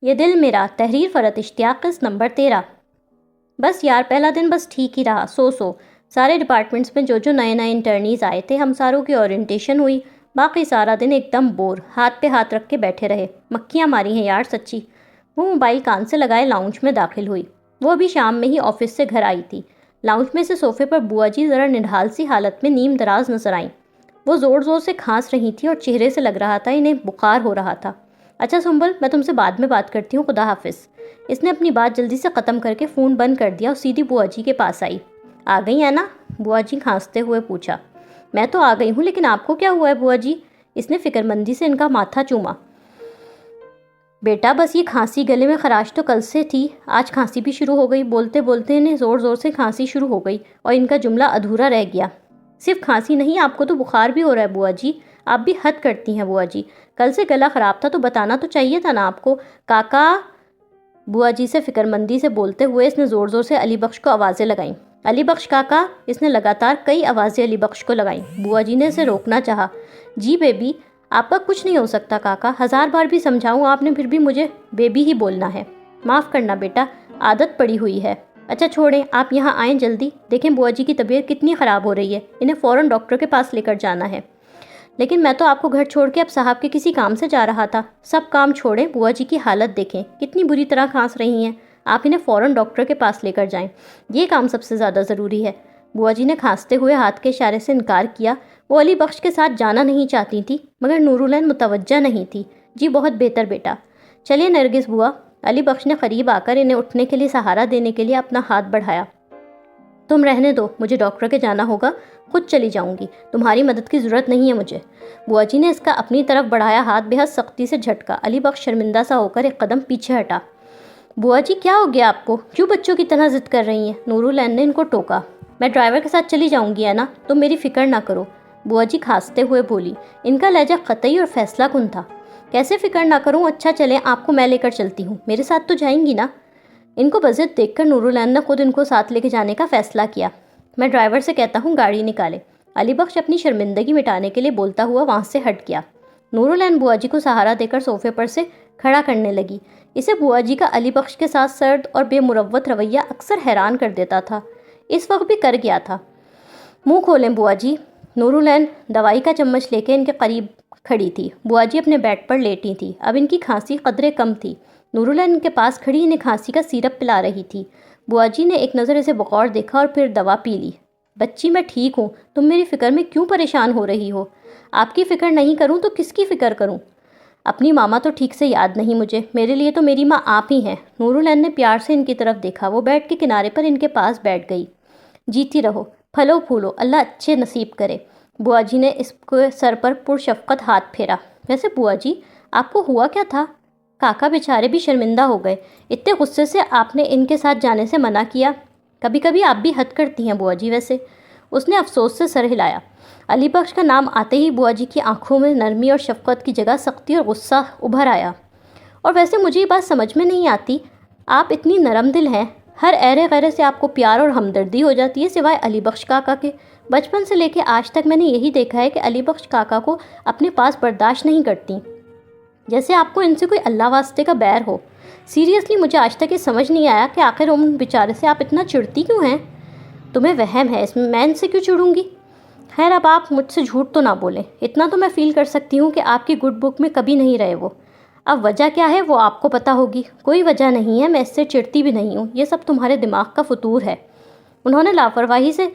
یہ دل میرا، تحریر فرحت اشتیاق، قسط نمبر 13۔ بس یار پہلا دن بس ٹھیک ہی رہا، سو سارے ڈپارٹمنٹس میں جو نئے انٹرنیز آئے تھے ہم ساروں کی اورینٹیشن ہوئی، باقی سارا دن ایک دم بور، ہاتھ پہ ہاتھ رکھ کے بیٹھے رہے۔ مکھیاں ماری ہیں یار سچی۔ وہ موبائل کان سے لگائے لاؤنج میں داخل ہوئی۔ وہ ابھی شام میں ہی آفس سے گھر آئی تھی۔ لاؤنج میں سے صوفے پر بوا جی ذرا نڈھال سی حالت میں نیم دراز نظر آئیں۔ وہ زور زور سے کھانس رہی تھی اور چہرے سے لگ رہا تھا انہیں بخار ہو رہا تھا۔ اچھا سنبل، میں تم سے بعد میں بات کرتی ہوں، خدا حافظ۔ اس نے اپنی بات جلدی سے ختم کر کے فون بند کر دیا اور سیدھی بوا جی کے پاس آئی۔ آ گئی ہیں نا؟ بوا جی کھانستے ہوئے پوچھا۔ میں تو آ گئی ہوں، لیکن آپ کو کیا ہوا ہے بوا جی؟ اس نے فکر مندی سے ان کا ماتھا چوما۔ بیٹا بس یہ کھانسی، گلے میں خراش تو کل سے تھی، آج کھانسی بھی شروع ہو گئی۔ بولتے بولتے انہیں زور زور سے کھانسی شروع ہو گئی اور ان کا جملہ ادھورا رہ گیا۔ صرف کھانسی نہیں، آپ کو تو بخار بھی ہو رہا ہے بوا جی۔ آپ بھی حد کرتی ہیں بوا جی، کل سے گلا خراب تھا تو بتانا تو چاہیے تھا نا آپ کو۔ کاکا، بوا جی سے فکر مندی سے بولتے ہوئے اس نے زور زور سے علی بخش کو آوازیں لگائیں۔ علی بخش کاکا، اس نے لگاتار کئی آوازیں علی بخش کو لگائیں۔ بوا جی نے اسے روکنا چاہا۔ جی بیبی، آپ کا کچھ نہیں ہو سکتا کاکا، 1000 بار بھی سمجھاؤں آپ نے پھر بھی مجھے بیبی ہی بولنا ہے۔ معاف کرنا بیٹا، عادت پڑی ہوئی ہے۔ اچھا چھوڑیں، آپ یہاں آئیں جلدی، دیکھیں بوا جی کی طبیعت کتنی خراب ہو رہی ہے، انہیں فوراً ڈاکٹر کے پاس لے کر جانا ہے۔ لیکن میں تو آپ کو گھر چھوڑ کے اب صاحب کے کسی کام سے جا رہا تھا۔ سب کام چھوڑیں، بوا جی کی حالت دیکھیں، کتنی بری طرح کھانس رہی ہیں، آپ انہیں فوراً ڈاکٹر کے پاس لے کر جائیں، یہ کام سب سے زیادہ ضروری ہے۔ بوا جی نے کھانستے ہوئے ہاتھ کے اشارے سے انکار کیا۔ وہ علی بخش کے ساتھ جانا نہیں چاہتی تھی، مگر نورالعین متوجہ نہیں تھی۔ جی بہت بہتر بیٹا، چلیے نرگس بوا۔ علی بخش نے قریب آ کر انہیں اٹھنے کے لیے سہارا دینے کے لیے اپنا ہاتھ بڑھایا۔ تم رہنے دو، مجھے ڈاکٹر کے جانا ہوگا، خود چلی جاؤں گی، تمہاری مدد کی ضرورت نہیں ہے مجھے۔ بوا جی نے اس کا اپنی طرف بڑھایا ہاتھ بے حد سختی سے جھٹکا۔ علی بخش شرمندہ سا ہو کر ایک قدم پیچھے ہٹا۔ بوا جی کیا ہو گیا آپ کو؟ کیوں بچوں کی طرح ضد کر رہی ہیں؟ نورالعین نے ان کو ٹوکا۔ میں ڈرائیور کے ساتھ چلی جاؤں گی ہے نا، تم میری فکر نہ کرو، بوا جی کھانستے ہوئے بولی۔ ان کا لہجہ قطعی اور فیصلہ کن تھا۔ کیسے فکر نہ کروں؟ اچھا چلیں، آپ کو میں لے کر چلتی ہوں، میرے ساتھ تو جائیں گی نا؟ ان کو بضد دیکھ کر نورالعین نے خود ان کو ساتھ لے کے جانے کا فیصلہ کیا۔ میں ڈرائیور سے کہتا ہوں گاڑی نکالے۔ علی بخش اپنی شرمندگی مٹانے کے لیے بولتا ہوا وہاں سے ہٹ گیا۔ نورالعین بوا جی کو سہارا دے کر صوفے پر سے کھڑا کرنے لگی۔ اسے بوا جی کا علی بخش کے ساتھ سرد اور بے مروت رویہ اکثر حیران کر دیتا تھا۔ اس وقت بھی کر گیا تھا۔ منہ کھولیں بوا جی۔ نورالعین دوائی کا چمچ لے کے ان کے قریب کھڑی تھی۔ بوا جی اپنے بیڈ پر لیٹی تھی۔ اب ان کی کھانسی قدرے کم تھی۔ نورالعین ان کے پاس کھڑی انہیں کھانسی کا سیرپ پلا رہی تھی۔ بوا جی نے ایک نظر اسے بغور دیکھا اور پھر دوا پی لی۔ بچی میں ٹھیک ہوں، تم میری فکر میں کیوں پریشان ہو رہی ہو؟ آپ کی فکر نہیں کروں تو کس کی فکر کروں؟ اپنی ماما تو ٹھیک سے یاد نہیں مجھے، میرے لیے تو میری ماں آپ ہی ہیں۔ نورالعین نے پیار سے ان کی طرف دیکھا۔ وہ بیڈ کے کنارے پر ان کے پاس بیٹھ گئی۔ جیتی رہو، پھلو پھولو، اللہ اچھے نصیب کرے۔ بوا جی نے اس کے سر پر پرشفقت ہاتھ پھیرا۔ ویسے بوا جی، آپ کو ہوا کیا تھا؟ کاکا بیچارے بھی شرمندہ ہو گئے، اتنے غصے سے آپ نے ان کے ساتھ جانے سے منع کیا۔ کبھی کبھی آپ بھی حد کرتی ہیں بوا جی ویسے۔ اس نے افسوس سے سر ہلایا۔ علی بخش کا نام آتے ہی بوا جی کی آنکھوں میں نرمی اور شفقت کی جگہ سختی اور غصہ ابھر آیا۔ اور ویسے مجھے یہ بات سمجھ میں نہیں آتی، آپ اتنی نرم دل ہیں، ہر ایرے غیرے سے آپ کو پیار اور ہمدردی ہو جاتی ہے سوائے علی بخش کاکا کے۔ بچپن سے لے کے آج تک میں نے یہی دیکھا ہے کہ علی بخش کاکا کو اپنے پاس برداشت نہیں کرتی، جیسے آپ کو ان سے کوئی اللہ واسطے کا بیر ہو۔ سیریسلی مجھے آج تک یہ سمجھ نہیں آیا کہ آخر ان بیچارے سے آپ اتنا چڑھتی کیوں ہیں؟ تمہیں وہم ہے اس میں ان سے کیوں چڑھوں گی؟ خیر اب آپ مجھ سے جھوٹ تو نہ بولیں، اتنا تو میں فیل کر سکتی ہوں کہ آپ کی گڈ بک میں کبھی نہیں رہے وہ۔ اب وجہ کیا ہے وہ آپ کو پتہ ہوگی۔ کوئی وجہ نہیں ہے، میں اس سے چڑھتی بھی نہیں ہوں، یہ سب تمہارے دماغ کا فطور ہے۔ انہوں نے لاپرواہی سے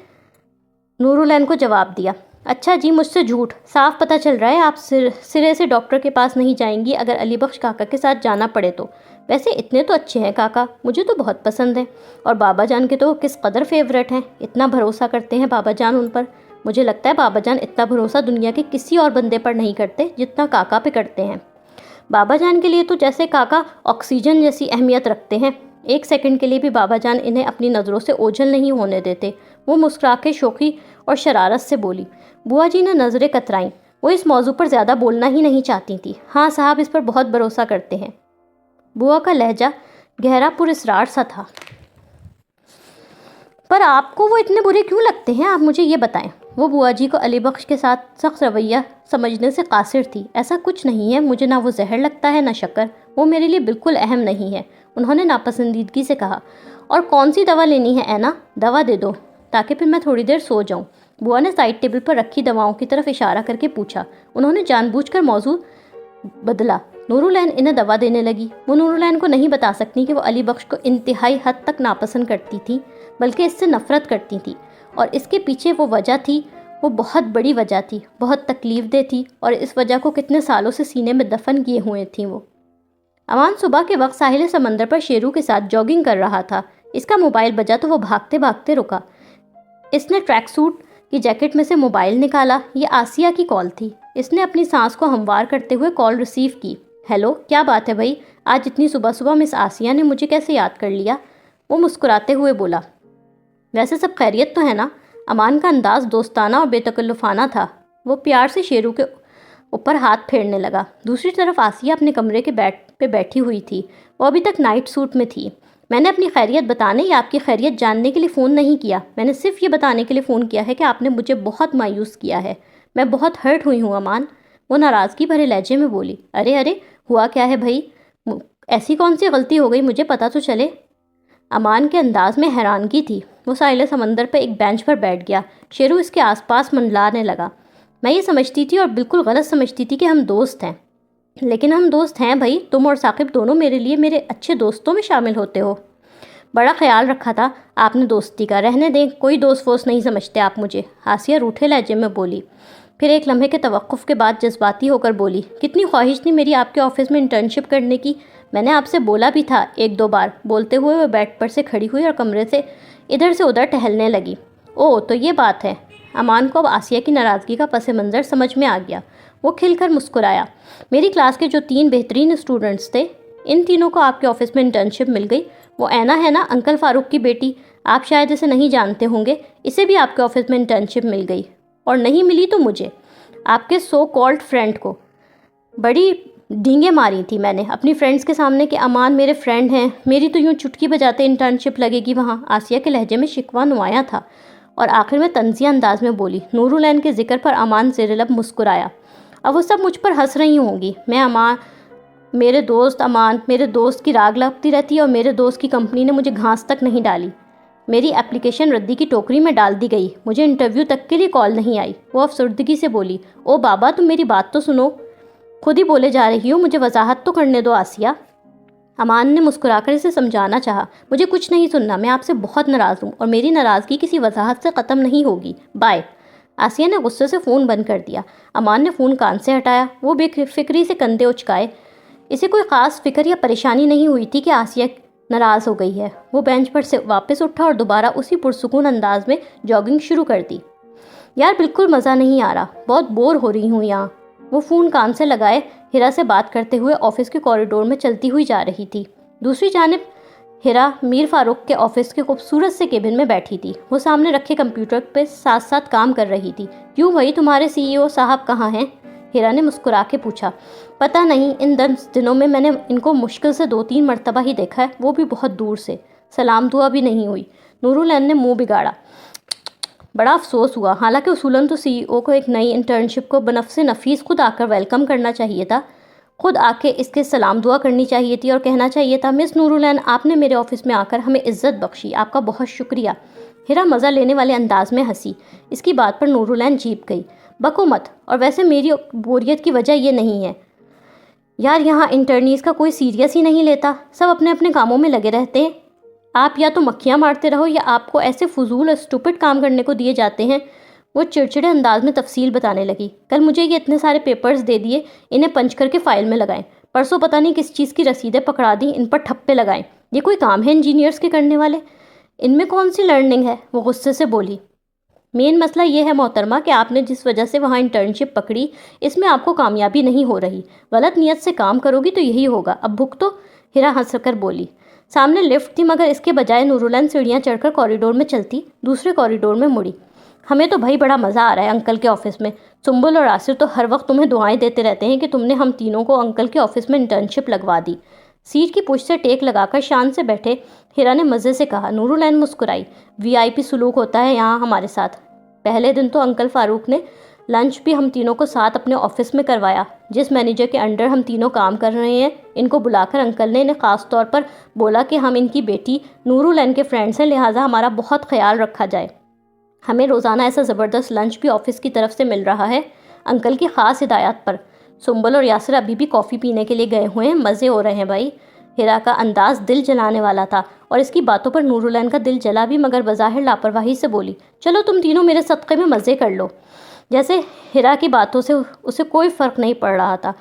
نورالعین کو جواب دیا۔ اچھا جی، مجھ سے جھوٹ، صاف پتہ چل رہا ہے آپ سرے سے ڈاکٹر کے پاس نہیں جائیں گی اگر علی بخش کاکا کے ساتھ جانا پڑے تو۔ ویسے اتنے تو اچھے ہیں کاکا، مجھے تو بہت پسند ہیں، اور بابا جان کے تو کس قدر فیورٹ ہیں، اتنا بھروسہ کرتے ہیں بابا جان ان پر۔ مجھے لگتا ہے بابا جان اتنا بھروسہ دنیا کے کسی اور بندے پر نہیں کرتے جتنا کاکا پہ کرتے ہیں۔ بابا جان کے لیے تو جیسے کاکا آکسیجن جیسی اہمیت رکھتے ہیں، ایک سیکنڈ کے لیے بھی بابا جان انہیں اپنی نظروں سے اوجھل نہیں ہونے دیتے۔ وہ مسکرا کے شوخی اور شرارت سے بولی۔ بوا جی نے نظریں کترائیں، وہ اس موضوع پر زیادہ بولنا ہی نہیں چاہتی تھی۔ ہاں صاحب اس پر بہت بھروسہ کرتے ہیں۔ بوا کا لہجہ گہرا پر اسرار سا تھا۔ پر آپ کو وہ اتنے برے کیوں لگتے ہیں، آپ مجھے یہ بتائیں۔ وہ بوا جی کو علی بخش کے ساتھ سخت رویہ سمجھنے سے قاصر تھی۔ ایسا کچھ نہیں ہے، مجھے نہ وہ زہر لگتا ہے نہ شکر، وہ میرے لیے بالکل اہم نہیں ہے، انہوں نے ناپسندیدگی سے کہا۔ اور کون سی دوا لینی ہے اینا؟ دوا دے دو تاکہ پھر میں تھوڑی دیر سو جاؤں۔ بوا نے سائڈ ٹیبل پر رکھی دواؤں کی طرف اشارہ کر کے پوچھا۔ انہوں نے جان بوجھ کر موضوع بدلا۔ نورالعین انہیں دوا دینے لگی۔ وہ نورالعین کو نہیں بتا سکتی کہ وہ علی بخش کو انتہائی حد تک ناپسند کرتی تھی، بلکہ اس سے نفرت کرتی تھی، اور اس کے پیچھے وہ وجہ تھی، وہ بہت بڑی وجہ تھی، بہت تکلیف دہ تھی، اور اس وجہ کو کتنے سالوں سے سینے میں دفن کیے ہوئے تھیں وہ۔ امان صبح کے وقت ساحل سمندر پر شیرو کے ساتھ جاگنگ کر رہا تھا۔ اس کا موبائل بجا تو وہ بھاگتے بھاگتے رکا۔ اس نے ٹریک سوٹ کی جیکٹ میں سے موبائل نکالا۔ یہ آسیہ کی کال تھی۔ اس نے اپنی سانس کو ہموار کرتے ہوئے کال ریسیو کی۔ ہیلو، کیا بات ہے بھائی؟ آج اتنی صبح صبح مس آسیہ نے مجھے کیسے یاد کر لیا؟ وہ مسکراتے ہوئے بولا۔ ویسے سب خیریت تو ہے نا؟ امان کا انداز دوستانہ اور بے تکلفانہ تھا۔ وہ پیار سے شیرو کے اوپر ہاتھ پھیرنے لگا۔ دوسری طرف آسیہ اپنے کمرے کے پہ بیٹھی ہوئی تھی۔ وہ ابھی تک نائٹ سوٹ میں تھی۔ میں نے اپنی خیریت بتانے یا آپ کی خیریت جاننے کے لیے فون نہیں کیا، میں نے صرف یہ بتانے کے لیے فون کیا ہے کہ آپ نے مجھے بہت مایوس کیا ہے۔ میں بہت ہرٹ ہوئی ہوں امان، وہ ناراضگی بھرے لہجے میں بولی۔ ارے ہوا کیا ہے بھائی؟ ایسی کون سی غلطی ہو گئی، مجھے پتہ تو چلے۔ امان کے انداز میں حیرانگی تھی۔ وہ ساحل سمندر پہ ایک بینچ پر بیٹھ گیا۔ شیرو اس کے آس پاس منڈلانے لگا۔ میں یہ سمجھتی تھی اور بالکل غلط سمجھتی تھی کہ ہم دوست ہیں، لیکن ہم دوست ہیں بھائی، تم اور ثاقب دونوں میرے لیے میرے اچھے دوستوں میں شامل ہوتے ہو۔ بڑا خیال رکھا تھا آپ نے دوستی کا، رہنے دیں، کوئی دوست ووست نہیں سمجھتے آپ مجھے، آسیہ روٹھے لہجے میں بولی۔ پھر ایک لمحے کے توقف کے بعد جذباتی ہو کر بولی، کتنی خواہش تھی میری آپ کے آفس میں انٹرنشپ کرنے کی، میں نے آپ سے بولا بھی تھا ایک دو بار۔ بولتے ہوئے وہ بیڈ پر سے کھڑی ہوئی اور کمرے سے ادھر سے ادھر ٹہلنے لگی۔ اوہ تو یہ بات ہے۔ امان کو اب آسیہ کی ناراضگی کا پس منظر سمجھ میں آ گیا۔ وہ کھل کر مسکرایا۔ میری کلاس کے جو 3 بہترین اسٹوڈنٹس تھے، ان تینوں کو آپ کے آفس میں انٹرنشپ مل گئی۔ وہ اینا ہے نا، انکل فاروق کی بیٹی، آپ شاید اسے نہیں جانتے ہوں گے، اسے بھی آپ کے آفس میں انٹرنشپ مل گئی، اور نہیں ملی تو مجھے، آپ کے سو کالڈ فرینڈ کو۔ بڑی ڈینگیں ماری تھی میں نے اپنی فرینڈس کے سامنے کہ امان میرے فرینڈ ہیں، میری تو یوں چٹکی بجاتے انٹرنشپ لگے گی وہاں۔ آسیہ کے لہجے میں شکوہ نمایاں تھا، اور آخر میں طنزیہ انداز میں بولی۔ نورالعین کے ذکر پر امان زیر لب مسکرایا۔ اب وہ سب مجھ پر ہنس رہی ہوں گی، میں امان، میرے دوست کی راگ لگتی رہتی ہے، اور میرے دوست کی کمپنی نے مجھے گھاس تک نہیں ڈالی، میری اپلیکیشن ردی کی ٹوکری میں ڈال دی گئی، مجھے انٹرویو تک کے لیے کال نہیں آئی۔ وہ افسردگی سے بولی۔ او بابا، تم میری بات تو سنو، خود ہی بولے جا رہی ہو، مجھے وضاحت تو کرنے دو آسیہ۔ امان نے مسکرا کر اسے سمجھانا چاہا۔ مجھے کچھ نہیں سننا، میں آپ سے بہت ناراض ہوں، اور میری ناراضگی کسی وضاحت سے ختم نہیں ہوگی، بائے۔ آسیہ نے غصے سے فون بند کر دیا۔ امان نے فون کان سے ہٹایا۔ وہ بے فکری سے کندھے اچکائے۔ اسے کوئی خاص فکر یا پریشانی نہیں ہوئی تھی کہ آسیہ ناراض ہو گئی ہے۔ وہ بینچ پر سے واپس اٹھا اور دوبارہ اسی پرسکون انداز میں جاگنگ شروع کر دی۔ یار بالکل مزہ نہیں آ رہا، بہت بور ہو رہی ہوں یہاں۔ وہ فون کان سے لگائے ہیرا سے بات کرتے ہوئے آفس کے کوریڈور میں چلتی ہوئی جا رہی تھی۔ دوسری جانب ہیرا میر فاروق کے آفس کے خوبصورت سے کیبن میں بیٹھی تھی۔ وہ سامنے رکھے کمپیوٹر پہ ساتھ ساتھ کام کر رہی تھی۔ کیوں بھائی، تمہارے CEO صاحب کہاں ہیں؟ ہیرا نے مسکرا کے پوچھا۔ پتہ نہیں، ان 10 دنوں میں نے ان کو مشکل سے 2-3 مرتبہ ہی دیکھا ہے، وہ بھی بہت دور سے، سلام دعا بھی نہیں ہوئی۔ نورالعین نے منہ بگاڑا۔ بڑا افسوس ہوا، حالانکہ اصولاً تو CEO کو ایک نئی انٹرنشپ کو بنفس نفیس خود آ کر ویلکم کرنا چاہیے تھا، خود آ کے اس کے سلام دعا کرنی چاہیے تھی اور کہنا چاہیے تھا، مس نورالعین آپ نے میرے آفس میں آ کر ہمیں عزت بخشی، آپ کا بہت شکریہ۔ ہیرا مزہ لینے والے انداز میں ہنسی۔ اس کی بات پر نورالعین جھیپ گئی۔ بکو مت، اور ویسے میری بوریت کی وجہ یہ نہیں ہے یار، یہاں انٹرنیز کا کوئی سیریس ہی نہیں لیتا، سب اپنے اپنے کاموں میں لگے رہتے ہیں، آپ یا تو مکھیاں مارتے رہو یا آپ کو ایسے فضول اور اسٹوپڈ کام کرنے کو دیے جاتے ہیں۔ وہ چڑچڑے انداز میں تفصیل بتانے لگی۔ کل مجھے یہ اتنے سارے پیپرز دے دیے، انہیں پنچ کر کے فائل میں لگائیں، پرسوں پتہ نہیں کس چیز کی رسیدیں پکڑا دیں، ان پر ٹھپے لگائیں، یہ کوئی کام ہے انجینئرز کے کرنے والے؟ ان میں کون سی لرننگ ہے؟ وہ غصے سے بولی۔ مین مسئلہ یہ ہے محترمہ کہ آپ نے جس وجہ سے وہاں انٹرنشپ پکڑی، اس میں آپ کو کامیابی نہیں ہو رہی، غلط نیت سے کام کرو گی تو یہی ہوگا، اب بھگتو۔ ہیرا ہنس کر بولی۔ سامنے لفٹ تھی، مگر اس کے بجائے نورالعین سیڑھیاں چڑھ کر کوریڈور میں چلتی دوسرے کوریڈور میں مڑی۔ ہمیں تو بھائی بڑا مزہ آ رہا ہے انکل کے آفس میں، سنبل اور آصر تو ہر وقت تمہیں دعائیں دیتے رہتے ہیں کہ تم نے ہم تینوں کو انکل کے آفس میں انٹرنشپ لگوا دی۔ سیٹ کی پشت سے ٹیک لگا کر شان سے بیٹھے ہیرا نے مزے سے کہا۔ نورالعین مسکرائی۔ VIP سلوک ہوتا ہے یہاں ہمارے ساتھ۔ پہلے دن تو انکل فاروق نے لنچ بھی ہم تینوں کو ساتھ اپنے آفس میں کروایا. جس مینیجر کے انڈر ہم تینوں کام کر رہے ہیں ان کو بلا کر انکل نے انہیں خاص طور پر بولا کہ ہم ان کی بیٹی نورالعین کے فرینڈس ہیں، لہٰذا ہمارا بہت خیال رکھا جائے. ہمیں روزانہ ایسا زبردست لنچ بھی آفس کی طرف سے مل رہا ہے. انکل کی خاص ہدایات پر سنبل اور یاسر ابھی بھی کافی پینے کے لیے گئے ہوئے ہیں. مزے ہو رہے ہیں بھائی. ہیرا کا انداز دل جلانے والا تھا اور اس کی باتوں پر نورالعین کا دل جلا بھی، مگر بظاہر لاپرواہی سے بولی، چلو تم تینوں میرے صدقے میں مزے کر لو. جیسے ہیرا کی باتوں سے اسے کوئی فرق نہیں پڑ رہا تھا.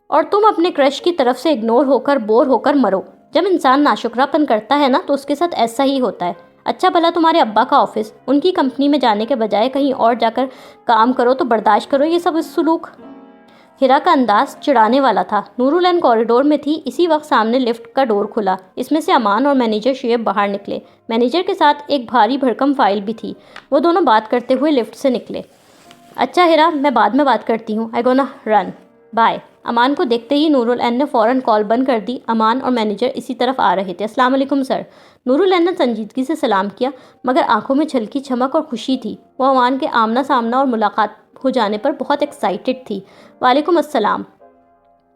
اور تم اپنے کرش کی طرف سے اگنور ہو کر بور ہو کر مرو. جب انسان ناشکرا پن کرتا ہے نا تو اس کے ساتھ ایسا ہی ہوتا ہے. اچھا بھلا تمہارے ابا کا آفس، ان کی کمپنی میں جانے کے بجائے کہیں اور جا کر کام کرو تو برداشت کرو یہ سب سلوک. ہیرا کا انداز چڑھانے والا تھا. نورالعین کوریڈور میں تھی. اسی وقت سامنے لفٹ کا ڈور کھلا. اس میں سے امان اور مینیجر شعیب باہر نکلے. مینیجر کے ساتھ ایک بھاری بھرکم فائل بھی تھی. وہ دونوں بات کرتے ہوئے لفٹ سے نکلے. اچھا ہیرا، میں بعد میں بات کرتی ہوں. آئی گونا رن بائے. امان کو دیکھتے ہی نورالعین نے فوراً کال بند کر دی. امان اور مینیجر اسی طرف آ رہے تھے. السلام علیکم سر. نورالعین نے سنجیدگی سے سلام کیا، مگر آنکھوں میں چھلکی چمک اور خوشی تھی. وہ امان کے آمنا سامنا اور ملاقات ہو جانے پر بہت ایکسائٹڈ تھی. وعلیکم السلام.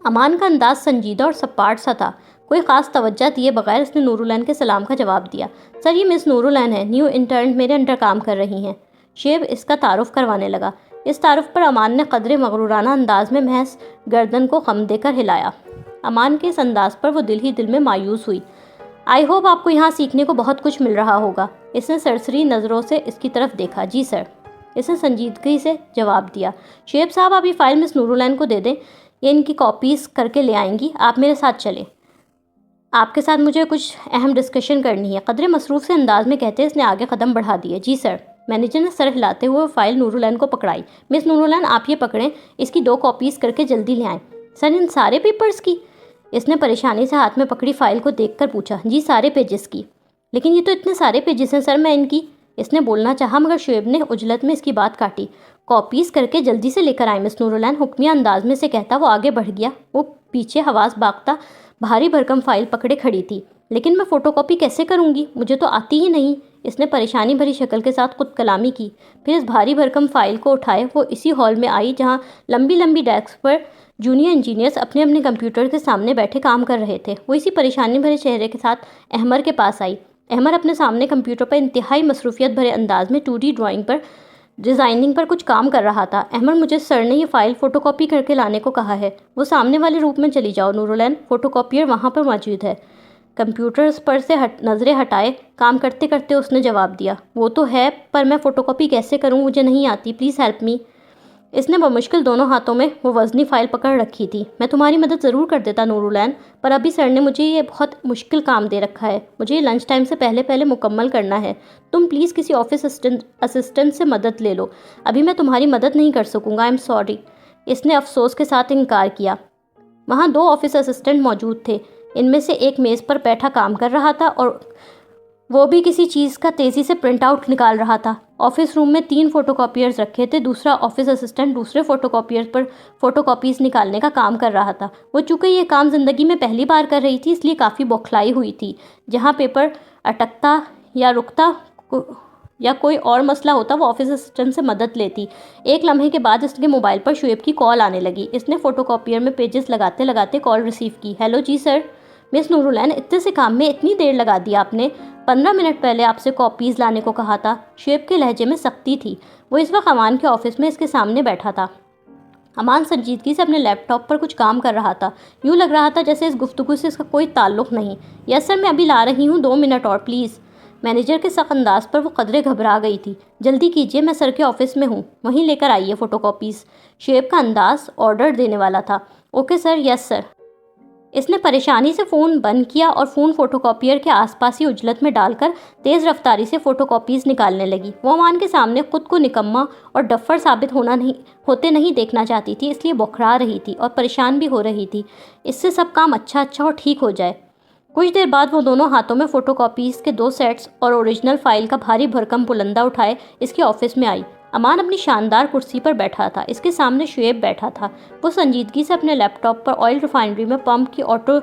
امان کا انداز سنجیدہ اور سپاٹ سا تھا. کوئی خاص توجہ دیے بغیر اس نے نورالعین کے سلام کا جواب دیا. سر یہ مس نورالعین ہے، نیو انٹرن میرے انڈر کام کر رہی ہیں. شعیب اس کا تعارف کروانے لگا. اس تعارف پر امان نے قدرے مغرورانہ انداز میں محض گردن کو خم دے کر ہلایا. امان کے اس انداز پر وہ دل ہی دل میں مایوس ہوئی. آئی ہوپ آپ کو یہاں سیکھنے کو بہت کچھ مل رہا ہوگا. اس نے سرسری نظروں سے اس کی طرف دیکھا. جی سر. اس نے سنجیدگی سے جواب دیا. شعیب صاحب آپ یہ فائل مس نورالعین کو دے دیں، یہ ان کی کاپیز کر کے لے آئیں گی. آپ میرے ساتھ چلیں، آپ کے ساتھ مجھے کچھ اہم ڈسکشن کرنی ہے. قدرے مصروف سے انداز میں کہتے اس نے آگے قدم بڑھا دیے. جی سر. مینیجر نے سر ہلاتے ہوئے فائل نورالعین کو پکڑائی. مس نورالعین آپ یہ پکڑیں، اس کی 2 کاپیز کر کے جلدی لے آئیں. سر ان سارے پیپرز کی؟ اس نے پریشانی سے ہاتھ میں پکڑی فائل کو دیکھ کر پوچھا. جی سارے پیجز کی. لیکن یہ تو اتنے سارے پیجز ہیں سر، میں ان کی. اس نے بولنا چاہا مگر شعیب نے عجلت میں اس کی بات کاٹی. کاپیز کر کے جلدی سے لے کر آئیں مس نورالعین. حکمیہ انداز میں سے کہتا وہ آگے بڑھ گیا. وہ پیچھے حواس باختہ بھاری بھرکم فائل پکڑے کھڑی تھی. لیکن میں فوٹو کاپی کیسے کروں گی؟ مجھے تو آتی ہی نہیں. اس نے پریشانی بھری شکل کے ساتھ خود کلامی کی. پھر اس بھاری بھرکم فائل کو اٹھائے وہ اسی ہال میں آئی جہاں لمبی لمبی ڈیسک پر جونیئر انجینئرز اپنے اپنے کمپیوٹر کے سامنے بیٹھے کام کر رہے تھے. وہ اسی پریشانی بھرے چہرے کے ساتھ احمر کے پاس آئی. احمر اپنے سامنے کمپیوٹر پر انتہائی مصروفیت بھرے انداز میں 2D ڈرائنگ پر ڈیزائننگ پر کچھ کام کر رہا تھا. احمر مجھے سر نے یہ فائل فوٹو کاپی کر کے لانے کو کہا ہے. وہ سامنے والے روپ میں چلی جاؤ نورالعین، فوٹو کاپیئر وہاں پر موجود ہے. کمپیوٹرز پر سے نظریں ہٹائے کام کرتے کرتے اس نے جواب دیا. وہ تو ہے پر میں فوٹو کاپی کیسے کروں؟ مجھے نہیں آتی، پلیز ہیلپ می. اس نے بمشکل دونوں ہاتھوں میں وہ وزنی فائل پکڑ رکھی تھی. میں تمہاری مدد ضرور کر دیتا نورالعین، پر ابھی سر نے مجھے یہ بہت مشکل کام دے رکھا ہے. مجھے یہ لنچ ٹائم سے پہلے مکمل کرنا ہے. تم پلیز کسی آفس اسسٹنٹ سے مدد لے لو. ابھی میں تمہاری مدد نہیں کر سکوں گا. I am sorry. اس نے افسوس کے ساتھ انکار کیا. وہاں 2 آفس اسسٹنٹ موجود تھے. ان میں سے ایک میز پر بیٹھا کام کر رہا تھا اور وہ بھی کسی چیز کا تیزی سے پرنٹ آؤٹ نکال رہا تھا. آفس روم میں 3 فوٹو کاپیئرز رکھے تھے. دوسرا آفس اسسٹنٹ دوسرے فوٹو کاپیئر پر فوٹو کاپیز نکالنے کا کام کر رہا تھا. وہ چونکہ یہ کام زندگی میں پہلی بار کر رہی تھی اس لیے کافی بوکھلائی ہوئی تھی. جہاں پیپر اٹکتا یا رکتا یا کوئی اور مسئلہ ہوتا وہ آفس اسسٹنٹ سے مدد لیتی. ایک لمحے کے بعد اس کے موبائل پر شعیب کی کال آنے لگی. اس نے فوٹو کاپیئر میں پیجز لگاتے لگاتے کال ریسیو کی. ہیلو جی سر. مس نورالعین اتنے سے کام میں اتنی دیر لگا دی آپ نے؟ 15 منٹ پہلے آپ سے کاپیز لانے کو کہا تھا. شعیب کے لہجے میں سختی تھی. وہ اس وقت امان کے آفس میں اس کے سامنے بیٹھا تھا. امان سنجیدگی سے اپنے لیپ ٹاپ پر کچھ کام کر رہا تھا. یوں لگ رہا تھا جیسے اس گفتگو سے اس کا کوئی تعلق نہیں. یس سر میں ابھی لا رہی ہوں، 2 منٹ اور پلیز. مینیجر کے سخت انداز پر وہ قدرے گھبرا گئی تھی. جلدی کیجیے، میں سر کے آفس میں ہوں، وہیں لے کر آئیے فوٹو کاپیز. شعیب کا انداز آرڈر دینے والا تھا. Okay sir. یس سر. اس نے پریشانی سے فون بند کیا اور فون فوٹو کاپیئر کے آس پاس ہی عجلت میں ڈال کر تیز رفتاری سے فوٹو کاپیز نکالنے لگی. وہ امان کے سامنے خود کو نکما اور ڈفر ثابت ہوتے نہیں دیکھنا چاہتی تھی، اس لیے بوکھرا رہی تھی اور پریشان بھی ہو رہی تھی. اس سے سب کام اچھا اور ٹھیک ہو جائے. کچھ دیر بعد وہ دونوں ہاتھوں میں فوٹو کاپیز کے 2 سیٹس اور اوریجنل فائل کا بھاری بھرکم بلندہ اٹھائے اس کے آفس میں آئی. امان اپنی شاندار کرسی پر بیٹھا تھا. اس کے سامنے شعیب بیٹھا تھا. وہ سنجیدگی سے اپنے لیپ ٹاپ پر آئل ریفائنری میں پمپ کی آٹو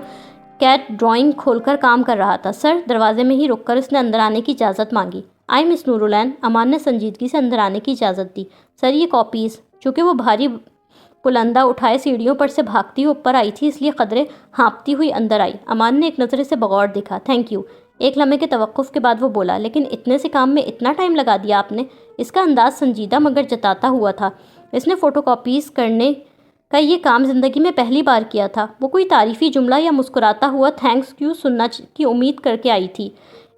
کیٹ ڈرائنگ کھول کر کام کر رہا تھا. سر. دروازے میں ہی رک کر اس نے اندر آنے کی اجازت مانگی. آئی مس نورالعین، امان نے سنجیدگی سے اندر آنے کی اجازت دی۔ سر یہ کاپیز، چونکہ وہ بھاری بلندہ اٹھائے سیڑھیوں پر سے بھاگتی ہوئی اوپر آئی تھی، اس لیے قدرے ہانپتی ہوئی اندر آئی۔ امان نے ایک نظر اسے بغور دیکھا۔ Thank you. ایک لمحے کے توقف کے بعد وہ بولا، لیکن اتنے سے کام میں اتنا ٹائم لگا دیا آپ نے؟ اس کا انداز سنجیدہ مگر جتاتا ہوا تھا۔ اس نے فوٹو کاپیز کرنے کا یہ کام زندگی میں پہلی بار کیا تھا۔ وہ کوئی تعریفی جملہ یا مسکراتا ہوا تھینکس یو سننا کی امید کر کے آئی تھی،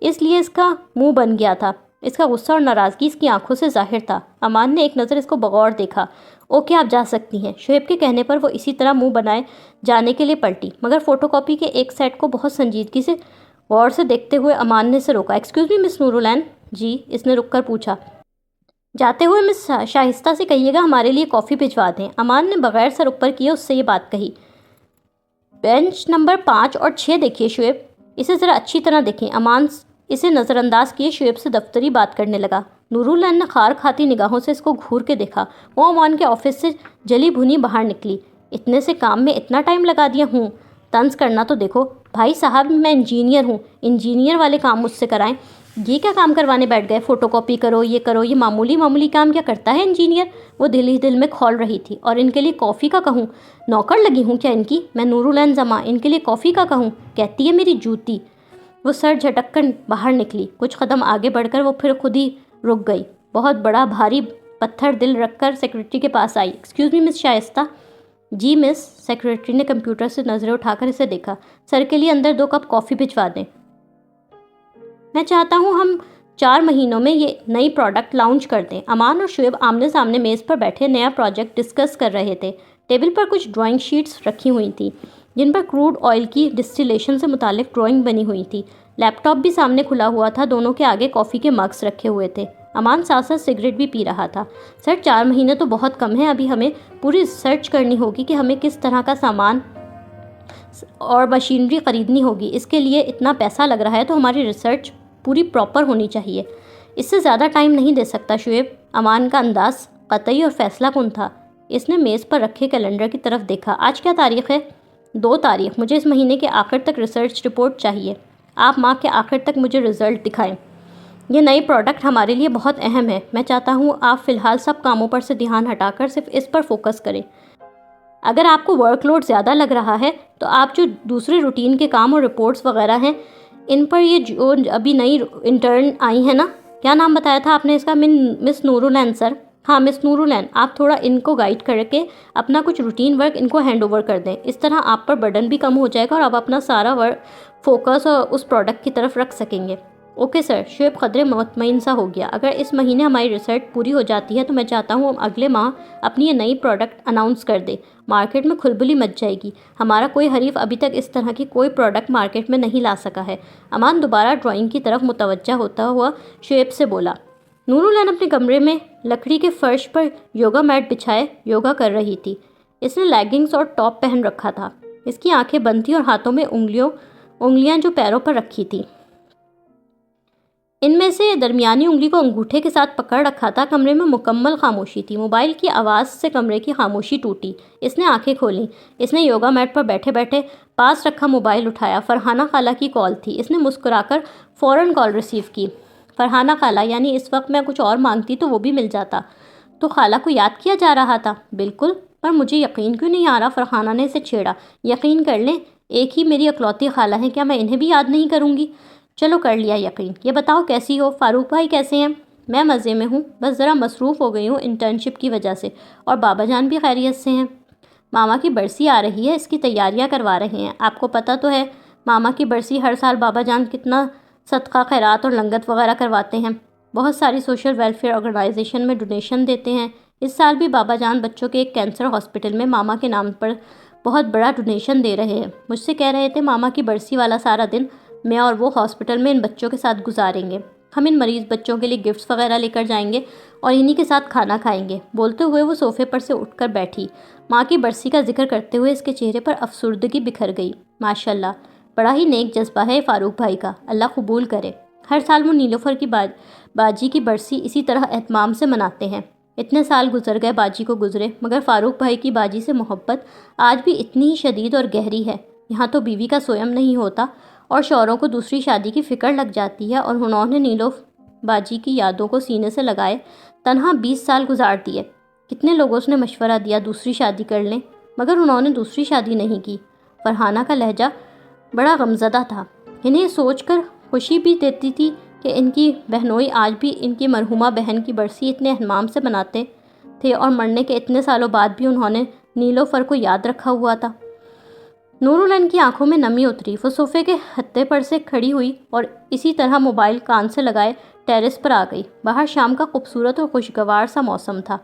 اس لیے اس کا منہ بن گیا تھا۔ اس کا غصہ اور ناراضگی اس کی آنکھوں سے ظاہر تھا۔ امان نے ایک نظر اس کو بغور دیکھا۔ اوکے، آپ جا سکتی ہیں۔ شعیب کے کہنے پر وہ اسی طرح منہ بنائے جانے کے لیے پلٹی، مگر فوٹو کاپی کے ایک سیٹ کو بہت سنجیدگی سے غور سے دیکھتے ہوئے امان نے اسے روکا۔ ایکسکیوز می مس نورالعین۔ جی، اس نے رک کر پوچھا۔ جاتے ہوئے مس شائستہ سے کہیے گا ہمارے لیے کافی بھجوا دیں۔ امان نے بغیر سر اوپر کیے اس سے یہ بات کہی۔ بینچ نمبر 5 اور 6 دیکھیے شعیب، اسے ذرا اچھی طرح دیکھیں۔ امان اسے نظر انداز کیے شعیب سے دفتری بات کرنے لگا۔ نورالعین نے خار کھاتی نگاہوں سے اس کو گھور کے دیکھا۔ وہ امان کے آفس سے جلی بھنی باہر نکلی۔ اتنے سے کام میں اتنا ٹائم لگا دیا ہوں؟ طنز کرنا تو دیکھو۔ بھائی صاحب، میں انجینئر ہوں، انجینئر والے کام مجھ سے کرائیں۔ یہ کیا کام کروانے بیٹھ گئے؟ فوٹو کاپی کرو، یہ معمولی کام کیا کرتا ہے انجینئر؟ وہ دل ہی دل میں کھول رہی تھی۔ اور ان کے لیے کافی کا کہوں؟ نوکر لگی ہوں کیا ان کی؟ میں نورالعین زماں، ان کے لیے کافی کا کہوں؟ کہتی ہے میری جوتی۔ وہ سر جھٹک کر باہر نکلی۔ کچھ قدم آگے بڑھ کر وہ پھر خود ہی رک گئی۔ بہت بڑا بھاری پتھر دل رکھ کر سیکرٹری کے پاس آئی۔ ایکسکیوز می مس شائستہ۔ جی مس۔ سیکرٹری نے کمپیوٹر سے نظریں اٹھا کر اسے دیکھا۔ سر کے لیے اندر 2 کپ کافی بھجوا دیں۔ میں چاہتا ہوں ہم 4 مہینوں میں یہ نئی پروڈکٹ لانچ کر دیں۔ امان اور شعیب آمنے سامنے میز پر بیٹھے نیا پروجیکٹ ڈسکس کر رہے تھے۔ ٹیبل پر کچھ ڈرائنگ شیٹس رکھی ہوئی تھیں جن پر کروڈ آئل کی ڈسٹیلیشن سے متعلق ڈرائنگ بنی ہوئی تھی۔ لیپ ٹاپ بھی سامنے کھلا ہوا تھا۔ دونوں کے آگے کافی کے مگز رکھے ہوئے تھے۔ امان ساتھ ساتھ سگریٹ بھی پی رہا تھا۔ سر 4 مہینے تو بہت کم ہے، ابھی ہمیں پوری ریسرچ کرنی ہوگی کہ ہمیں کس طرح کا سامان اور مشینری خریدنی ہوگی۔ اس کے لیے اتنا پیسہ لگ رہا ہے تو ہماری ریسرچ پوری پراپر ہونی چاہیے۔ اس سے زیادہ ٹائم نہیں دے سکتا شعیب۔ امان کا انداز قطعی اور فیصلہ کن تھا۔ اس نے میز پر رکھے کیلنڈر کی طرف دیکھا۔ آج کیا تاریخ ہے؟ 2 تاریخ۔ مجھے اس مہینے کے آخر تک ریسرچ رپورٹ چاہیے۔ آپ ماہ کے آخر تک مجھے رزلٹ دکھائیں۔ یہ نئی پروڈکٹ ہمارے لیے بہت اہم ہے۔ میں چاہتا ہوں آپ فی الحال سب کاموں پر سے دھیان ہٹا کر صرف اس پر فوکس کریں۔ اگر آپ کو ورک لوڈ زیادہ لگ رہا ہے تو آپ جو دوسرے روٹین کے کام اور رپورٹس وغیرہ ہیں ان پر یہ جو ابھی نئی انٹرن آئی ہیں نا، کیا نام بتایا تھا آپ نے اس کا؟ مس نورالعین سر۔ ہاں مس نورالعین، آپ تھوڑا ان کو گائیڈ کر کے اپنا کچھ روٹین ورک ان کو ہینڈ اوور کر دیں۔ اس طرح آپ پر برڈن بھی کم ہو جائے گا اور آپ اپنا سارا ورک فوکس اور اس پروڈکٹ کی طرف رکھ سکیں گے۔ Okay sir. شعیب قدرے مطمئن سا ہو گیا۔ اگر اس مہینے ہماری ریسرچ پوری ہو جاتی ہے تو میں چاہتا ہوں ہم اگلے ماہ اپنی یہ نئی پروڈکٹ اناؤنس کر دیں۔ مارکیٹ میں کھلبلی مچ جائے گی۔ ہمارا کوئی حریف ابھی تک اس طرح کی کوئی پروڈکٹ مارکیٹ میں نہیں لا سکا ہے۔ امان دوبارہ ڈرائنگ کی طرف متوجہ ہوتا ہوا شعیب سے بولا۔ نورالعین اپنے کمرے میں لکڑی کے فرش پر یوگا میٹ بچھائے یوگا کر رہی تھی۔ اس نے لیگنگز اور ٹاپ پہن رکھا تھا۔ اس کی آنکھیں بند تھیں اور ہاتھوں میں انگلیاں جو پیروں پر رکھی تھی، ان میں سے درمیانی انگلی کو انگوٹھے کے ساتھ پکڑ رکھا تھا۔ کمرے میں مکمل خاموشی تھی۔ موبائل کی آواز سے کمرے کی خاموشی ٹوٹی۔ اس نے آنکھیں کھولیں۔ اس نے یوگا میٹ پر بیٹھے بیٹھے پاس رکھا موبائل اٹھایا۔ فرحانہ خالہ کی کال تھی۔ اس نے مسکرا کر فوراً کال ریسیو کی۔ فرحانہ خالہ، یعنی اس وقت میں کچھ اور مانگتی تو وہ بھی مل جاتا۔ تو خالہ کو یاد کیا جا رہا تھا؟ بالکل، پر مجھے یقین کیوں نہیں آ رہا؟ فرحانہ نے اسے چھیڑا۔ یقین کر لیں، ایک ہی میری اکلوتی خالہ ہیں، کیا میں انہیں بھی یاد نہیں کروں گی؟ چلو کر لیا یقین۔ یہ بتاؤ کیسی ہو؟ فاروق بھائی کیسے ہیں؟ میں مزے میں ہوں، بس ذرا مصروف ہو گئی ہوں انٹرنشپ کی وجہ سے، اور بابا جان بھی خیریت سے ہیں۔ ماما کی برسی آ رہی ہے، اس کی تیاریاں کروا رہے ہیں۔ آپ کو پتہ تو ہے ماما کی برسی ہر سال بابا جان کتنا صدقہ خیرات اور لنگت وغیرہ کرواتے ہیں، بہت ساری سوشل ویلفیئر آرگنائزیشن میں ڈونیشن دیتے ہیں۔ اس سال بھی بابا جان بچوں کے ایک کینسر ہاسپٹل میں ماما کے نام پر بہت بڑا ڈونیشن دے رہے ہیں۔ مجھ سے کہہ رہے تھے ماما کی برسی والا سارا دن میں اور وہ ہاسپٹل میں ان بچوں کے ساتھ گزاریں گے۔ ہم ان مریض بچوں کے لیے گفٹس وغیرہ لے کر جائیں گے اور انہی کے ساتھ کھانا کھائیں گے۔ بولتے ہوئے وہ صوفے پر سے اٹھ کر بیٹھی۔ ماں کی برسی کا ذکر کرتے ہوئے اس کے چہرے پر افسردگی بکھر گئی۔ ماشاءاللہ، بڑا ہی نیک جذبہ ہے فاروق بھائی کا، اللہ قبول کرے۔ ہر سال وہ نیلوفر کی باجی کی برسی اسی طرح اہتمام سے مناتے ہیں۔ اتنے سال گزر گئے باجی کو گزرے، مگر فاروق بھائی کی باجی سے محبت آج بھی اتنی ہی شدید اور گہری ہے۔ یہاں تو بیوی کا سویم نہیں ہوتا اور شوہروں کو دوسری شادی کی فکر لگ جاتی ہے، اور انہوں نے باجی کی یادوں کو سینے سے لگائے تنہا 20 سال گزار دیے۔ کتنے لوگوں نے مشورہ دیا دوسری شادی کر لیں، مگر انہوں نے دوسری شادی نہیں کی۔ فرحانہ کا لہجہ بڑا غمزدہ تھا۔ انہیں سوچ کر خوشی بھی دیتی تھی کہ ان کی بہنوئی آج بھی ان کی مرحومہ بہن کی برسی اتنے اہتمام سے مناتے تھے اور مرنے کے اتنے سالوں بعد بھی انہوں نے نیلوفر کو یاد رکھا ہوا تھا۔ نورالعین کی آنکھوں میں نمی اتری۔ وہ صوفے کے ہتھے پر سے کھڑی ہوئی اور اسی طرح موبائل کان سے لگائے ٹیرس پر آ گئی۔ باہر شام کا خوبصورت اور خوشگوار سا موسم تھا۔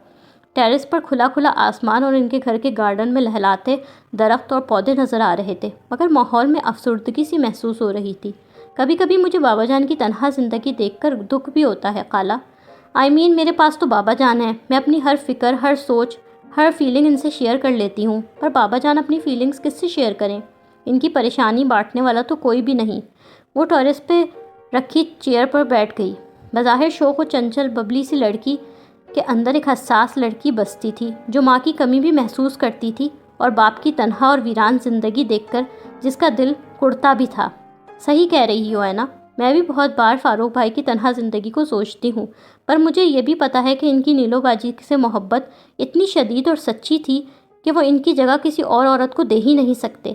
ٹیرس پر کھلا کھلا آسمان اور ان کے گھر کے گارڈن میں لہلاتے درخت اور پودے نظر آ رہے تھے، مگر ماحول میں افسردگی سی محسوس ہو رہی تھی۔ کبھی کبھی مجھے بابا جان کی تنہا زندگی دیکھ کر دکھ بھی ہوتا ہے خالہ۔ میرے پاس تو بابا جان ہیں، میں اپنی ہر فکر، ہر سوچ، ہر فیلنگ ان سے شیئر کر لیتی ہوں، پر بابا جان اپنی فیلنگز کس سے شیئر کریں؟ ان کی پریشانی بانٹنے والا تو کوئی بھی نہیں۔ وہ ٹیرس پہ رکھی چیئر پر بیٹھ گئی۔ بظاہر شوق و چنچل ببلی سی لڑکی کے اندر ایک حساس لڑکی بستی تھی، جو ماں کی کمی بھی محسوس کرتی تھی اور باپ کی تنہا اور ویران زندگی دیکھ کر جس کا دل کڑتا بھی تھا۔ صحیح کہہ رہی ہو ہے نا، میں بھی بہت بار فاروق بھائی کی تنہا زندگی کو سوچتی ہوں، پر مجھے یہ بھی پتہ ہے کہ ان کی نیلو باجی سے محبت اتنی شدید اور سچی تھی کہ وہ ان کی جگہ کسی اور عورت کو دے ہی نہیں سکتے۔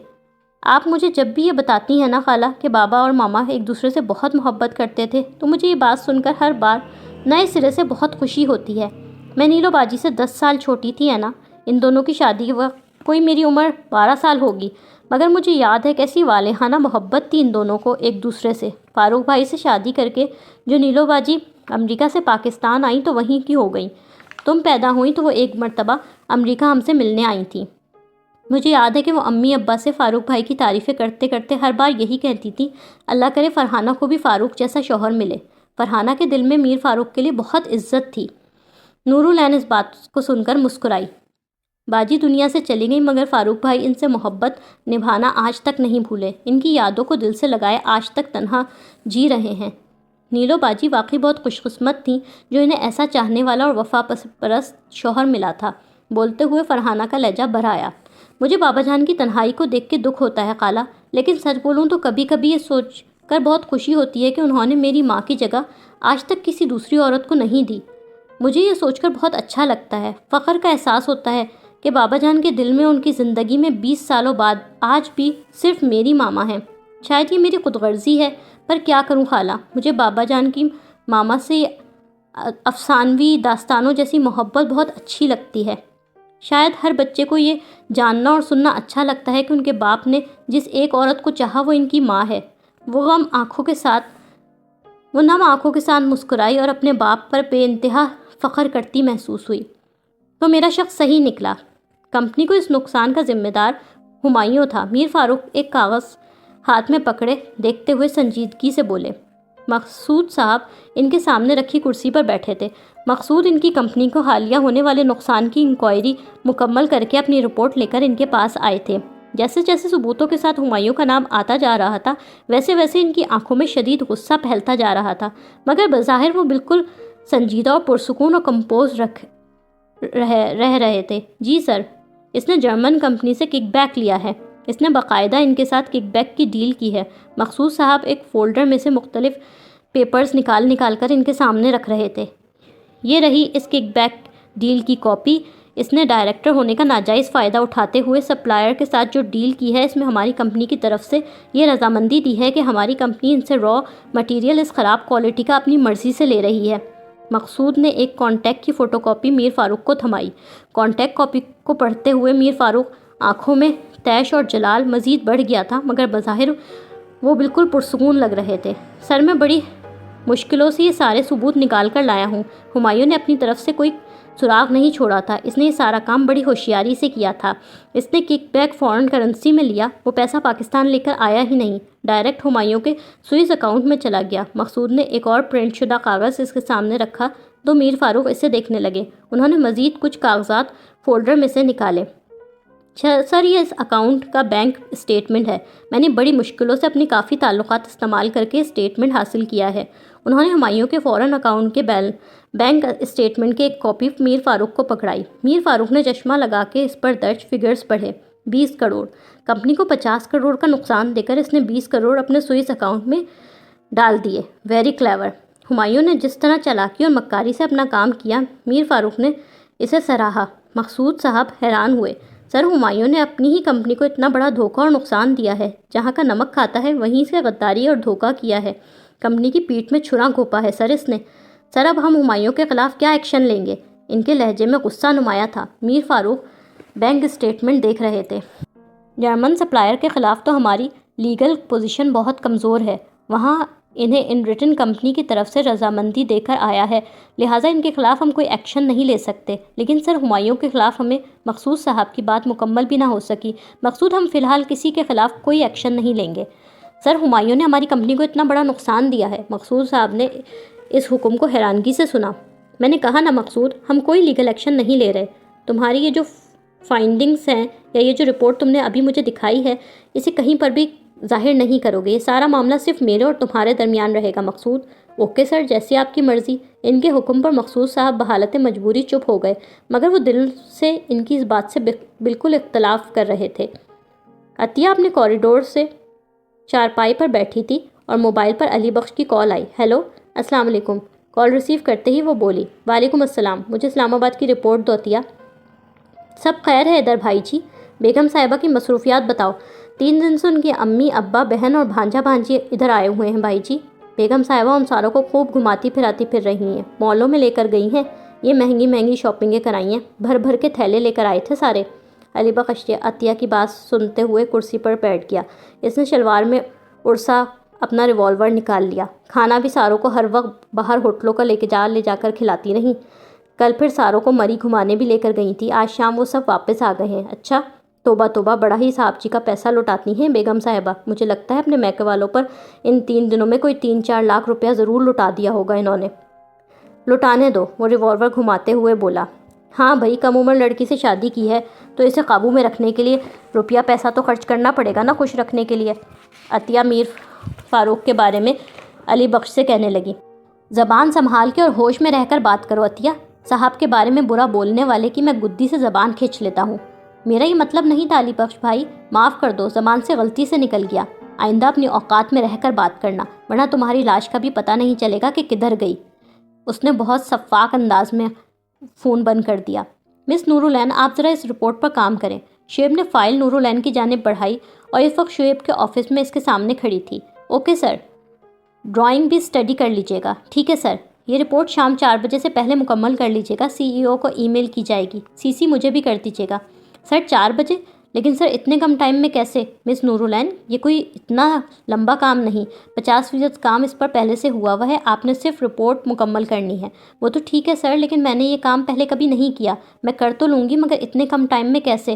آپ مجھے جب بھی یہ بتاتی ہیں نا خالہ کہ بابا اور ماما ایک دوسرے سے بہت محبت کرتے تھے، تو مجھے یہ بات سن کر ہر بار نئے سرے سے بہت خوشی ہوتی ہے۔ میں نیلو باجی سے 10 سال چھوٹی تھی ہے نا، ان دونوں کی شادی کے وقت کوئی میری عمر 12 سال ہوگی، مگر مجھے یاد ہے کیسی والہانہ محبت تھی ان دونوں کو ایک دوسرے سے۔ فاروق بھائی سے شادی کر کے جو نیلو باجی امریکہ سے پاکستان آئیں تو وہیں کی ہو گئیں۔ تم پیدا ہوئیں تو وہ ایک مرتبہ امریکہ ہم سے ملنے آئی تھیں۔ مجھے یاد ہے کہ وہ امی ابا سے فاروق بھائی کی تعریفیں کرتے کرتے ہر بار یہی کہتی تھیں، اللہ کرے فرحانہ کو بھی فاروق جیسا شوہر ملے۔ فرحانہ کے دل میں میر فاروق کے لیے بہت عزت تھی۔ نورالعین اس بات کو سن کر مسکرائی۔ باجی دنیا سے چلی گئی، مگر فاروق بھائی ان سے محبت نبھانا آج تک نہیں بھولے، ان کی یادوں کو دل سے لگائے آج تک تنہا جی رہے ہیں۔ نیلو باجی واقعی بہت خوش قسمت تھیں جو انہیں ایسا چاہنے والا اور وفا پرست شوہر ملا تھا۔ بولتے ہوئے فرحانہ کا لہجہ بھر آیا۔ مجھے بابا جان کی تنہائی کو دیکھ کے دکھ ہوتا ہے خالہ، لیکن سچ بولوں تو کبھی کبھی یہ سوچ کر بہت خوشی ہوتی ہے کہ انہوں نے میری ماں کی جگہ آج تک کسی دوسری عورت کو نہیں دی۔ مجھے یہ سوچ کر بہت اچھا لگتا ہے، فخر کا احساس ہوتا ہے کہ بابا جان کے دل میں ان کی زندگی میں 20 سالوں بعد آج بھی صرف میری ماما ہیں۔ شاید یہ میری خود غرضی ہے، پر کیا کروں خالہ، مجھے بابا جان کی ماما سے افسانوی داستانوں جیسی محبت بہت اچھی لگتی ہے۔ شاید ہر بچے کو یہ جاننا اور سننا اچھا لگتا ہے کہ ان کے باپ نے جس ایک عورت کو چاہا وہ ان کی ماں ہے۔ وہ نم آنکھوں کے ساتھ مسکرائی اور اپنے باپ پر بے انتہا فخر کرتی محسوس ہوئی۔ تو میرا شخص صحیح نکلا۔ کمپنی کو اس نقصان کا ذمہ دار ہمایوں تھا۔ میر فاروق ایک کاغذ ہاتھ میں پکڑے دیکھتے ہوئے سنجیدگی سے بولے۔ مقصود صاحب ان کے سامنے رکھی کرسی پر بیٹھے تھے۔ مقصود ان کی کمپنی کو حالیہ ہونے والے نقصان کی انکوائری مکمل کر کے اپنی رپورٹ لے کر ان کے پاس آئے تھے۔ جیسے جیسے ثبوتوں کے ساتھ ہمایوں کا نام آتا جا رہا تھا، ویسے ویسے ان کی آنکھوں میں شدید غصہ پھیلتا جا رہا تھا، مگر بظاہر وہ بالکل سنجیدہ اور پرسکون اور کمپوز رہ رہے تھے۔ جی سر، اس نے جرمن کمپنی سے کک بیک لیا ہے، اس نے باقاعدہ ان کے ساتھ کک بیک کی ڈیل کی ہے۔ مقصود صاحب ایک فولڈر میں سے مختلف پیپرز نکال کر ان کے سامنے رکھ رہے تھے۔ یہ رہی اس کک بیک ڈیل کی کاپی۔ اس نے ڈائریکٹر ہونے کا ناجائز فائدہ اٹھاتے ہوئے سپلائر کے ساتھ جو ڈیل کی ہے، اس میں ہماری کمپنی کی طرف سے یہ رضامندی دی ہے کہ ہماری کمپنی ان سے را مٹیریل اس خراب کوالٹی کا اپنی مرضی سے لے رہی ہے۔ مقصود نے ایک کانٹیکٹ کی فوٹو کاپی میر فاروق کو تھمائی۔ کانٹیکٹ کاپی کو پڑھتے ہوئے میر فاروق آنکھوں میں طیش اور جلال مزید بڑھ گیا تھا، مگر بظاہر وہ بالکل پرسکون لگ رہے تھے۔ سر، میں بڑی مشکلوں سے یہ سارے ثبوت نکال کر لایا ہوں۔ ہمایوں نے اپنی طرف سے کوئی سراغ نہیں چھوڑا تھا، اس نے یہ سارا کام بڑی ہوشیاری سے کیا تھا۔ اس نے کک بیک فورن کرنسی میں لیا، وہ پیسہ پاکستان لے کر آیا ہی نہیں، ڈائریکٹ ہمایوں کے سوئس اکاؤنٹ میں چلا گیا۔ مقصود نے ایک اور پرنٹ شدہ کاغذ اس کے سامنے رکھا تو میر فاروق اسے دیکھنے لگے۔ انہوں نے مزید کچھ کاغذات فولڈر میں سے نکالے۔ سر، یہ اس اکاؤنٹ کا بینک اسٹیٹمنٹ ہے، میں نے بڑی مشکلوں سے اپنی کافی تعلقات استعمال کر کے اسٹیٹمنٹ حاصل کیا ہے۔ انہوں نے ہمایوں کے فورن اکاؤنٹ کے بینک اسٹیٹمنٹ کی ایک کاپی میر فاروق کو پکڑائی۔ میر فاروق نے چشمہ لگا کے اس پر درج فگرز پڑھے۔ 20 کروڑ، کمپنی کو 50 کروڑ کا نقصان دے کر اس نے 20 کروڑ اپنے سوئس اکاؤنٹ میں ڈال دیے۔ Very clever. ہمایوں نے جس طرح چالاکی اور مکاری سے اپنا کام کیا، میر فاروق نے اسے سراہا۔ مقصود صاحب حیران ہوئے۔ سر، ہمایوں نے اپنی ہی کمپنی کو اتنا بڑا دھوکہ اور نقصان دیا ہے، جہاں کا نمک کھاتا ہے وہیں سے غداری اور دھوکہ کیا ہے، کمپنی کی پیٹھ میں چھرا گھونپا ہے سر اس نے۔ سر، اب ہم ہمایوں کے خلاف کیا ایکشن لیں گے؟ ان کے لہجے میں غصہ نمایاں تھا۔ میر فاروق بینک اسٹیٹمنٹ دیکھ رہے تھے۔ جرمن سپلائر کے خلاف تو ہماری لیگل پوزیشن بہت کمزور ہے، وہاں انہیں ان ریٹن کمپنی کی طرف سے رضامندی دے کر آیا ہے، لہٰذا ان کے خلاف ہم کوئی ایکشن نہیں لے سکتے۔ لیکن سر، ہمایوں کے خلاف ہمیں مقصود صاحب کی بات مکمل بھی نہ ہو سکی۔ مقصود، ہم فی الحال کسی کے خلاف کوئی ایکشن نہیں لیں گے۔ سر، ہمایوں نے ہماری کمپنی کو اتنا بڑا نقصان دیا ہے۔ مقصود صاحب نے اس حکم کو حیرانگی سے سنا۔ میں نے کہا نا مقصود، ہم کوئی لیگل ایکشن نہیں لے رہے۔ تمہاری یہ جو فائنڈنگز ہیں یا یہ جو رپورٹ تم نے ابھی مجھے دکھائی ہے، اسے کہیں پر بھی ظاہر نہیں کرو گے۔ یہ سارا معاملہ صرف میرے اور تمہارے درمیان رہے گا مقصود۔ اوکے سر، جیسی آپ کی مرضی۔ ان کے حکم پر مقصود صاحب بحالت مجبوری چپ ہو گئے، مگر وہ دل سے ان کی اس بات سے بالکل اختلاف کر رہے تھے۔ عطیہ اپنے کوریڈور سے چارپائی پر بیٹھی تھی اور موبائل پر علی بخش کی کال آئی۔ ہیلو، السلام علیکم۔ کال ریسیو کرتے ہی وہ بولی، وعلیکم السلام، مجھے اسلام آباد کی رپورٹ دو عطیہ۔ سب خیر ہے ادھر بھائی جی؟ بیگم صاحبہ کی مصروفیات بتاؤ۔ 3 دن سے ان کی امی، ابا، بہن اور بھانجا بھانجی ادھر آئے ہوئے ہیں بھائی جی۔ بیگم صاحبہ ان ساروں کو خوب گھماتی پھراتی پھر رہی ہیں، مالوں میں لے کر گئی ہیں، یہ مہنگی مہنگی شاپنگیں کرائی ہیں، بھر بھر کے تھیلے لے کر آئے تھے سارے۔ علی بخش عطیہ کی بات سنتے ہوئے کرسی پر بیٹھ گیا۔ اس نے شلوار میں ارسا اپنا ریوالور نکال لیا۔ کھانا بھی ساروں کو ہر وقت باہر ہوٹلوں کا لے جا کر کھلاتی نہیں، کل پھر ساروں کو مری گھمانے بھی لے کر گئی تھی، آج شام وہ سب واپس آ گئے ہیں۔ اچھا، توبہ توبہ، بڑا ہی صاحب جی کا پیسہ لٹاتی ہیں بیگم صاحبہ۔ مجھے لگتا ہے اپنے میکے والوں پر ان 3 دنوں میں کوئی 3-4 لاکھ روپیہ ضرور لٹا دیا ہوگا انہوں نے۔ لٹانے دو، وہ ریوالور گھماتے ہوئے بولا۔ ہاں بھائی، کم عمر لڑکی سے شادی کی ہے تو اسے قابو میں رکھنے کے لیے روپیہ پیسہ تو خرچ کرنا پڑے گا نا، خوش رکھنے کے لیے۔ عطیہ میر فاروق کے بارے میں علی بخش سے کہنے لگی، زبان سنبھال کے اور ہوش میں رہ کر بات کرو عطیہ، صاحب کے بارے میں برا بولنے والے کی میں گدی سے زبان کھینچ لیتا ہوں۔ میرا یہ مطلب نہیں تھا علی بخش بھائی، معاف کر دو، زبان سے غلطی سے نکل گیا۔ آئندہ اپنی اوقات میں رہ کر بات کرنا، ورنہ تمہاری لاش کا بھی پتہ نہیں چلے گا کہ کدھر گئی۔ اس نے بہت شفاف انداز میں فون بند کر دیا۔ مس نورالعین، آپ ذرا اس رپورٹ پر کام کریں۔ شعیب نے فائل نورالعین کی جانب بڑھائی اور اس وقت شعیب کے آفس میں اس کے سامنے کھڑی تھی۔ اوکے سر، ڈرائنگ بھی اسٹڈی کر لیجیے گا۔ ٹھیک ہے سر، یہ رپورٹ شام 4 بجے سے پہلے مکمل کر لیجیے گا، CEO کو ای میل کی جائے گی، CC مجھے بھی کر دیجیے گا۔ سر 4 بجے؟ لیکن سر اتنے کم ٹائم میں کیسے؟ مس نورالعین، یہ کوئی اتنا لمبا کام نہیں، 50% کام اس پر پہلے سے ہوا ہوا ہے، آپ نے صرف رپورٹ مکمل کرنی ہے۔ وہ تو ٹھیک ہے سر، لیکن میں نے یہ کام پہلے کبھی نہیں کیا، میں کر تو لوں گی مگر اتنے کم ٹائم میں کیسے؟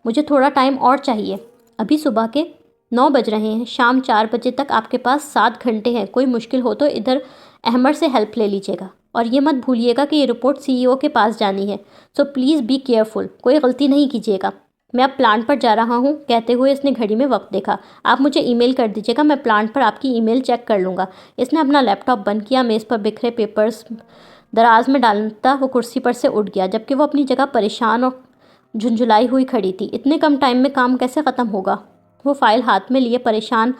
مجھے تھوڑا ٹائم اور چاہیے۔ ابھی صبح کے 9 بج رہے ہیں، شام 4 بجے تک آپ کے پاس 7 گھنٹے ہیں، کوئی مشکل ہو تو ادھر احمد سے ہیلپ لے لیجیے گا، اور یہ مت بھولیے گا کہ یہ رپورٹ CEO کے پاس جانی ہے، سو پلیز بی کیئرفل، کوئی غلطی نہیں کیجیے گا۔ میں اب پلانٹ پر جا رہا ہوں، کہتے ہوئے اس نے گھڑی میں وقت دیکھا۔ آپ مجھے ای میل کر دیجیے گا، میں پلانٹ پر آپ کی ای میل چیک کر لوں گا۔ اس نے اپنا لیپ ٹاپ بند کیا، میز پر بکھرے پیپرز دراز میں ڈالتا وہ کرسی پر سے اٹھ گیا، جبکہ وہ اپنی جگہ پریشان اور جھنجھلائی ہوئی کھڑی تھی۔ اتنے کم ٹائم میں کام کیسے ختم ہوگا؟ وہ فائل ہاتھ میں لیے پریشان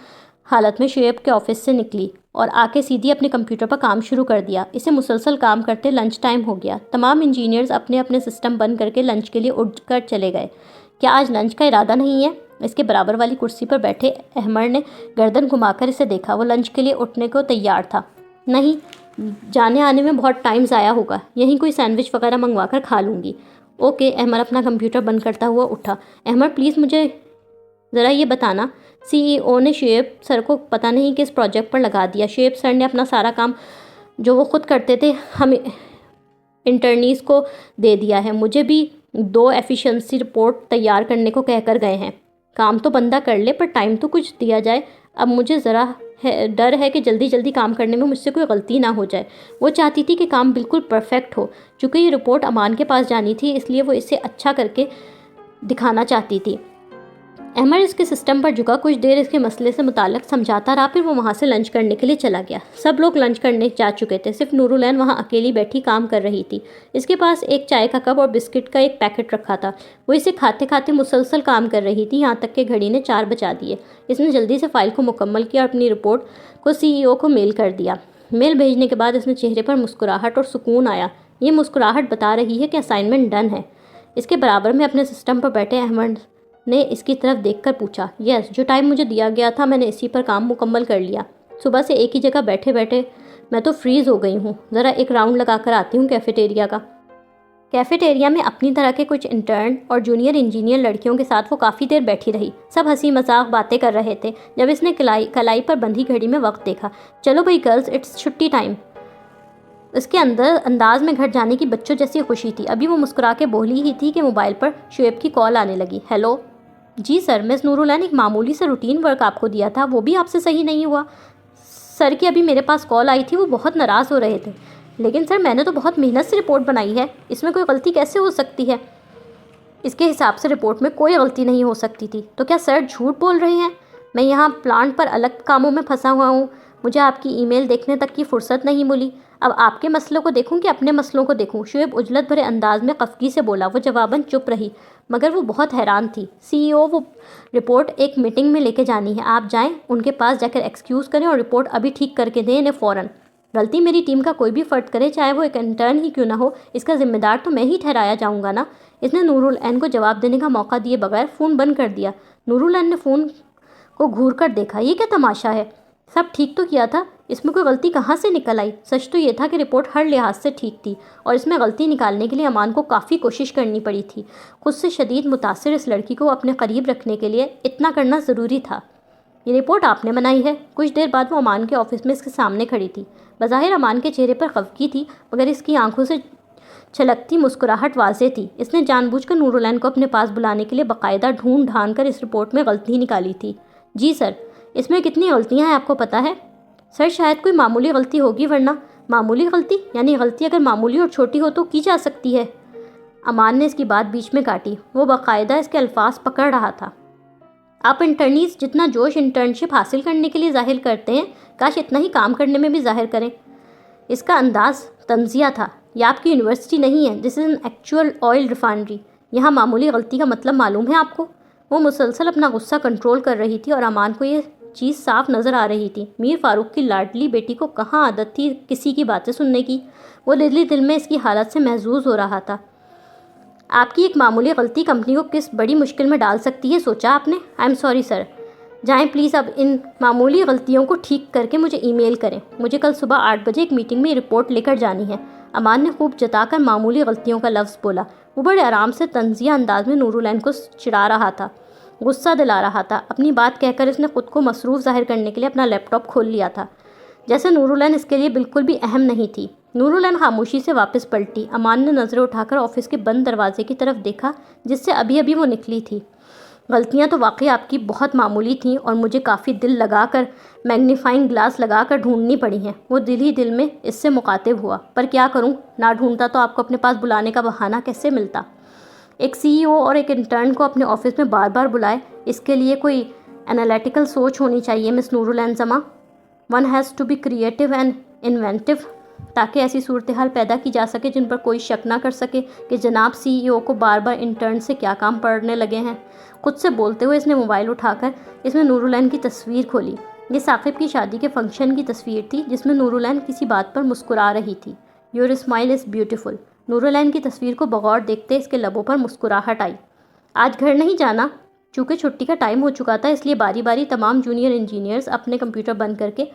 حالت میں شعیب کے آفس سے نکلی اور آ کے سیدھی اپنے کمپیوٹر پر کام شروع کر دیا۔ اسے مسلسل کام کرتے لنچ ٹائم ہو گیا۔ تمام انجینئرز اپنے اپنے سسٹم بند کر کے لنچ کے لیے اٹھ کر چلے گئے۔ کیا آج لنچ کا ارادہ نہیں ہے؟ اس کے برابر والی کرسی پر بیٹھے احمد نے گردن گھما کر اسے دیکھا۔ وہ لنچ کے لیے اٹھنے کو تیار تھا۔ نہیں، جانے آنے میں بہت ٹائم ضائع ہوگا، یہیں کوئی سینڈوچ وغیرہ منگوا کر کھا لوں گی۔ اوکے، احمد اپنا کمپیوٹر بند کرتا ہوا اٹھا۔ احمد پلیز مجھے ذرا یہ بتانا، CEO نے شعیب سر کو پتہ نہیں کس پروجیکٹ پر لگا دیا۔ شعیب سر نے اپنا سارا کام جو وہ خود کرتے تھے ہم انٹرنیز کو دے دیا ہے، مجھے بھی 2 ایفیشنسی رپورٹ تیار کرنے کو کہہ کر گئے ہیں۔ کام تو بندہ کر لے پر ٹائم تو کچھ دیا جائے۔ اب مجھے ذرا ڈر ہے کہ جلدی جلدی کام کرنے میں مجھ سے کوئی غلطی نہ ہو جائے۔ وہ چاہتی تھی کہ کام بالکل پرفیکٹ ہو، چونکہ یہ رپورٹ امان کے پاس جانی تھی، اس لیے وہ اسے اچھا کر کے دکھانا چاہتی تھی۔ احمد اس کے سسٹم پر جھکا، کچھ دیر اس کے مسئلے سے متعلق سمجھاتا رہا، پھر وہ وہاں سے لنچ کرنے کے لیے چلا گیا۔ سب لوگ لنچ کرنے جا چکے تھے، صرف نورالعین وہاں اکیلی بیٹھی کام کر رہی تھی۔ اس کے پاس ایک چائے کا کپ اور بسکٹ کا ایک پیکٹ رکھا تھا، وہ اسے کھاتے کھاتے مسلسل کام کر رہی تھی، یہاں تک کہ گھڑی نے 4 بجا دیے۔ اس نے جلدی سے فائل کو مکمل کیا اور اپنی رپورٹ کو CEO کو میل کر دیا۔ میل بھیجنے کے بعد اس نے چہرے پر مسکراہٹ اور سکون آیا۔ یہ مسکراہٹ بتا رہی ہے کہ اسائنمنٹ ڈن ہے۔ اس کے برابر میں اپنے سسٹم پر بیٹھے احمد نے اس کی طرف دیکھ کر پوچھا، یس، جو ٹائم مجھے دیا گیا تھا میں نے اسی پر کام مکمل کر لیا۔ صبح سے ایک ہی جگہ بیٹھے بیٹھے میں تو فریز ہو گئی ہوں۔ ذرا ایک راؤنڈ لگا کر آتی ہوں کیفیٹیریا کا۔ کیفیٹیریا میں اپنی طرح کے کچھ انٹرن اور جونیئر انجینئر لڑکیوں کے ساتھ وہ کافی دیر بیٹھی رہی۔ سب ہنسی مذاق باتیں کر رہے تھے۔ جب اس نے کلائی پر بندھی گھڑی میں وقت دیکھا، چلو بھائی گرلز، اٹس چھٹی ٹائم۔ اس کے انداز میں گھر جانے کی بچوں جیسی خوشی تھی۔ ابھی وہ مسکرا کے بولی ہی تھی کہ موبائل پر شعیب کی کال آنے لگی۔ ہیلو جی سر، مس نورالعین، ایک معمولی سے روٹین ورک آپ کو دیا تھا، وہ بھی آپ سے صحیح نہیں ہوا۔ سر کی ابھی میرے پاس کال آئی تھی، وہ بہت ناراض ہو رہے تھے۔ لیکن سر میں نے تو بہت محنت سے رپورٹ بنائی ہے، اس میں کوئی غلطی کیسے ہو سکتی ہے؟ اس کے حساب سے رپورٹ میں کوئی غلطی نہیں ہو سکتی تھی۔ تو کیا سر جھوٹ بول رہے ہیں؟ میں یہاں پلانٹ پر الگ کاموں میں پھنسا ہوا ہوں، مجھے آپ کی ای میل دیکھنے تک کی فرصت نہیں ملی۔ اب آپ کے مسئلوں کو دیکھوں کہ اپنے مسئلوں کو دیکھوں؟ شعیب عجلت بھرے انداز میں خفگی سے بولا۔ وہ جواباً چپ رہی، مگر وہ بہت حیران تھی۔ سی ای او، وہ رپورٹ ایک میٹنگ میں لے کے جانی ہے، آپ جائیں ان کے پاس جا کر ایکسکیوز کریں اور رپورٹ ابھی ٹھیک کر کے دیں انہیں فوراً۔ غلطی میری ٹیم کا کوئی بھی فرد کرے، چاہے وہ ایک انٹرن ہی کیوں نہ ہو، اس کا ذمہ دار تو میں ہی ٹھہرایا جاؤں گا نا۔ اس نے نورالعین کو جواب دینے کا موقع دیے بغیر فون بند کر دیا۔ نورالعین نے فون کو گھور کر دیکھا، یہ کیا تماشا ہے؟ سب ٹھیک تو کیا تھا، اس میں کوئی غلطی کہاں سے نکل آئی؟ سچ تو یہ تھا کہ رپورٹ ہر لحاظ سے ٹھیک تھی اور اس میں غلطی نکالنے کے لیے امان کو کافی کوشش کرنی پڑی تھی۔ خود سے شدید متاثر اس لڑکی کو اپنے قریب رکھنے کے لیے اتنا کرنا ضروری تھا۔ یہ رپورٹ آپ نے بنائی ہے؟ کچھ دیر بعد وہ امان کے آفس میں اس کے سامنے کھڑی تھی۔ بظاہر امان کے چہرے پر خفگی تھی، مگر اس کی آنکھوں سے چھلکتی مسکراہٹ واضح تھی۔ اس نے جان بوجھ کر نورالعین کو اپنے پاس بلانے کے لیے باقاعدہ ڈھونڈ ڈھانڈ کر اس رپورٹ میں غلطی نکالی تھی۔ جی سر، اس میں کتنی غلطیاں ہیں آپ کو پتہ ہے؟ سر شاید کوئی معمولی غلطی ہوگی، ورنہ معمولی غلطی؟ یعنی غلطی اگر معمولی اور چھوٹی ہو تو کی جا سکتی ہے۔ امان نے اس کی بات بیچ میں کاٹی، وہ باقاعدہ اس کے الفاظ پکڑ رہا تھا۔ آپ انٹرنیز جتنا جوش انٹرنشپ حاصل کرنے کے لیے ظاہر کرتے ہیں، کاش اتنا ہی کام کرنے میں بھی ظاہر کریں۔ اس کا انداز تنزیہ تھا۔ یہ آپ کی یونیورسٹی نہیں ہے، this is an actual oil refinery. یہاں معمولی غلطی کا مطلب معلوم ہے آپ کو؟ وہ مسلسل اپنا غصہ کنٹرول کر رہی تھی اور امان کو یہ چیز صاف نظر آ رہی تھی۔ میر فاروق کی لاڈلی بیٹی کو کہاں عادت تھی کسی کی باتیں سننے کی؟ وہ دل میں اس کی حالت سے محظوظ ہو رہا تھا۔ آپ کی ایک معمولی غلطی کمپنی کو کس بڑی مشکل میں ڈال سکتی ہے، سوچا آپ نے؟ I am sorry sir. جائیں پلیز، اب ان معمولی غلطیوں کو ٹھیک کر کے مجھے ای میل کریں۔ مجھے کل صبح 8 بجے ایک میٹنگ میں رپورٹ لے کر جانی ہے۔ امان نے خوب جتا کر معمولی غلطیوں کا لفظ بولا۔ وہ بڑے آرام سے تنزیہ انداز میں نورالعین کو چڑھا رہا تھا، غصہ دلا رہا تھا۔ اپنی بات کہہ کر اس نے خود کو مصروف ظاہر کرنے کے لیے اپنا لیپ ٹاپ کھول لیا تھا، جیسے نورالعین اس کے لیے بالکل بھی اہم نہیں تھی۔ نورالعین خاموشی سے واپس پلٹی۔ امان نے نظریں اٹھا کر آفس کے بند دروازے کی طرف دیکھا جس سے ابھی وہ نکلی تھی۔ غلطیاں تو واقعی آپ کی بہت معمولی تھیں اور مجھے کافی دل لگا کر میگنیفائنگ گلاس لگا کر ڈھونڈنی پڑی ہیں۔ وہ دل ہی دل میں اس سے مخاطب ہوا، پر کیا کروں، نہ ڈھونڈتا تو آپ کو اپنے پاس بلانے کا بہانہ کیسے ملتا؟ ایک سی ای او اور ایک انٹرن کو اپنے آفس میں بار بار بلائے، اس کے لیے کوئی انالیٹیکل سوچ ہونی چاہیے miss Noorulain Zaman. One has to be creative and inventive, تاکہ ایسی صورتحال پیدا کی جا سکے جن پر کوئی شک نہ کر سکے کہ جناب سی ای او کو بار بار انٹرن سے کیا کام پڑنے لگے ہیں۔ خود سے بولتے ہوئے اس نے موبائل اٹھا کر اس میں نورالعین کی تصویر کھولی۔ یہ ثاقب کی شادی کے فنکشن کی تصویر تھی جس میں نورالعین کسی بات پر مسکرا رہی تھی۔ Your smile is beautiful. Noorulain کی تصویر کو بغور دیکھتے اس کے لبوں پر مسکراہٹ آئی۔ آج گھر نہیں جانا؟ چونکہ چھٹی کا ٹائم ہو چکا تھا، اس لیے باری باری تمام جونیئر انجینئرز اپنے کمپیوٹر بند کر کے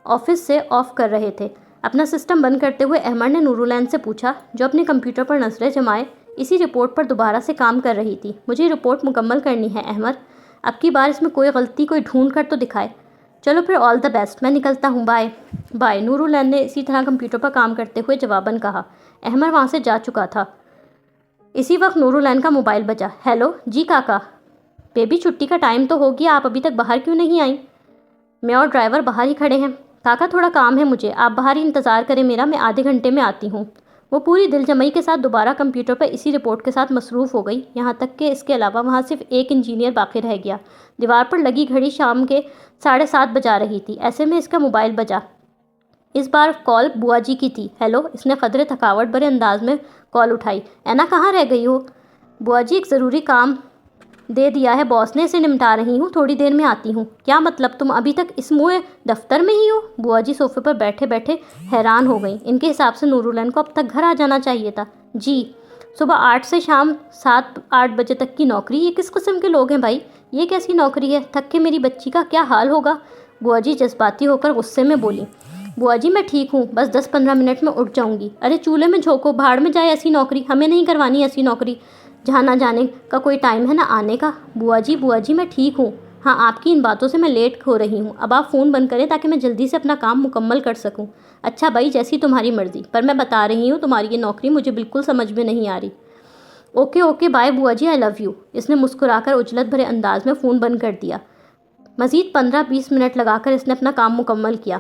آفس سے آف کر رہے تھے۔ اپنا سسٹم بند کرتے ہوئے احمد نے نورالعین سے پوچھا، جو اپنے کمپیوٹر پر نظریں جمائے اسی رپورٹ پر دوبارہ سے کام کر رہی تھی۔ مجھے یہ رپورٹ مکمل کرنی ہے احمد، اب کی بار اس میں کوئی غلطی کوئی ڈھونڈ کر تو دکھائے۔ چلو پھر آل دا بیسٹ، میں نکلتا ہوں، بائے بائے، نورالعین نے اسی طرح کمپیوٹر پر کام کرتے ہوئے جواباً کہا۔ احمد وہاں سے جا چکا تھا۔ اسی وقت نورالعین کا موبائل بجا۔ ہیلو جی کاکا، بیبی چھٹی کا ٹائم تو ہو گیا، آپ ابھی تک باہر کیوں نہیں آئیں؟ میں اور ڈرائیور باہر ہی کھڑے ہیں۔ کاکا تھوڑا کام ہے مجھے، آپ باہر ہی انتظار کریں میرا، میں آدھے گھنٹے میں آتی ہوں۔ وہ پوری دل جمعی کے ساتھ دوبارہ کمپیوٹر پر اسی رپورٹ کے ساتھ مصروف ہو گئی، یہاں تک کہ اس کے علاوہ وہاں صرف ایک انجینئر باقی رہ گیا۔ دیوار پر لگی گھڑی شام کے 7:30 بجا رہی تھی، ایسے میں اس کا موبائل بجا۔ اس بار کال بوا جی کی تھی۔ ہیلو، اس نے قدرے تھکاوٹ بھرے انداز میں کال اٹھائی۔ اینا کہاں رہ گئی ہو؟ بوا جی ایک ضروری کام دے دیا ہے باس نے، اسے نمٹا رہی ہوں، تھوڑی دیر میں آتی ہوں۔ کیا مطلب، تم ابھی تک اس موئے دفتر میں ہی ہو؟ بوا جی صوفے پر بیٹھے بیٹھے حیران ہو گئیں۔ ان کے حساب سے نورالعین کو اب تک گھر آ جانا چاہیے تھا۔ جی، صبح 8 سے شام 7-8 بجے تک کی نوکری، یہ کس قسم کے لوگ ہیں بھائی؟ یہ کیسی نوکری ہے؟ تھک کے میری بچی کا کیا حال ہوگا؟ بوا جی جذباتی ہو کر غصے میں بولی۔ بوا جی میں ٹھیک ہوں، بس 10-15 منٹ میں اٹھ جاؤں گی۔ ارے چولہے میں جھونکو، بھاڑ میں جائے ایسی نوکری، ہمیں نہیں کروانی ایسی نوکری، جہاں نہ جانے کا کوئی ٹائم ہے نہ آنے کا۔ بوا جی میں ٹھیک ہوں، ہاں آپ کی ان باتوں سے میں لیٹ ہو رہی ہوں، اب آپ فون بند کریں تاکہ میں جلدی سے اپنا کام مکمل کر سکوں۔ اچھا بھائی، جیسی تمہاری مرضی، پر میں بتا رہی ہوں تمہاری یہ نوکری مجھے بالکل سمجھ میں نہیں آ رہی۔ اوکے بائے بوا جی، آئی لو یو۔ اس نے مسکرا کر عجلت بھرے انداز میں فون بند کر دیا۔ مزید 15-20 منٹ لگا کر اس نے اپنا کام مکمل کیا۔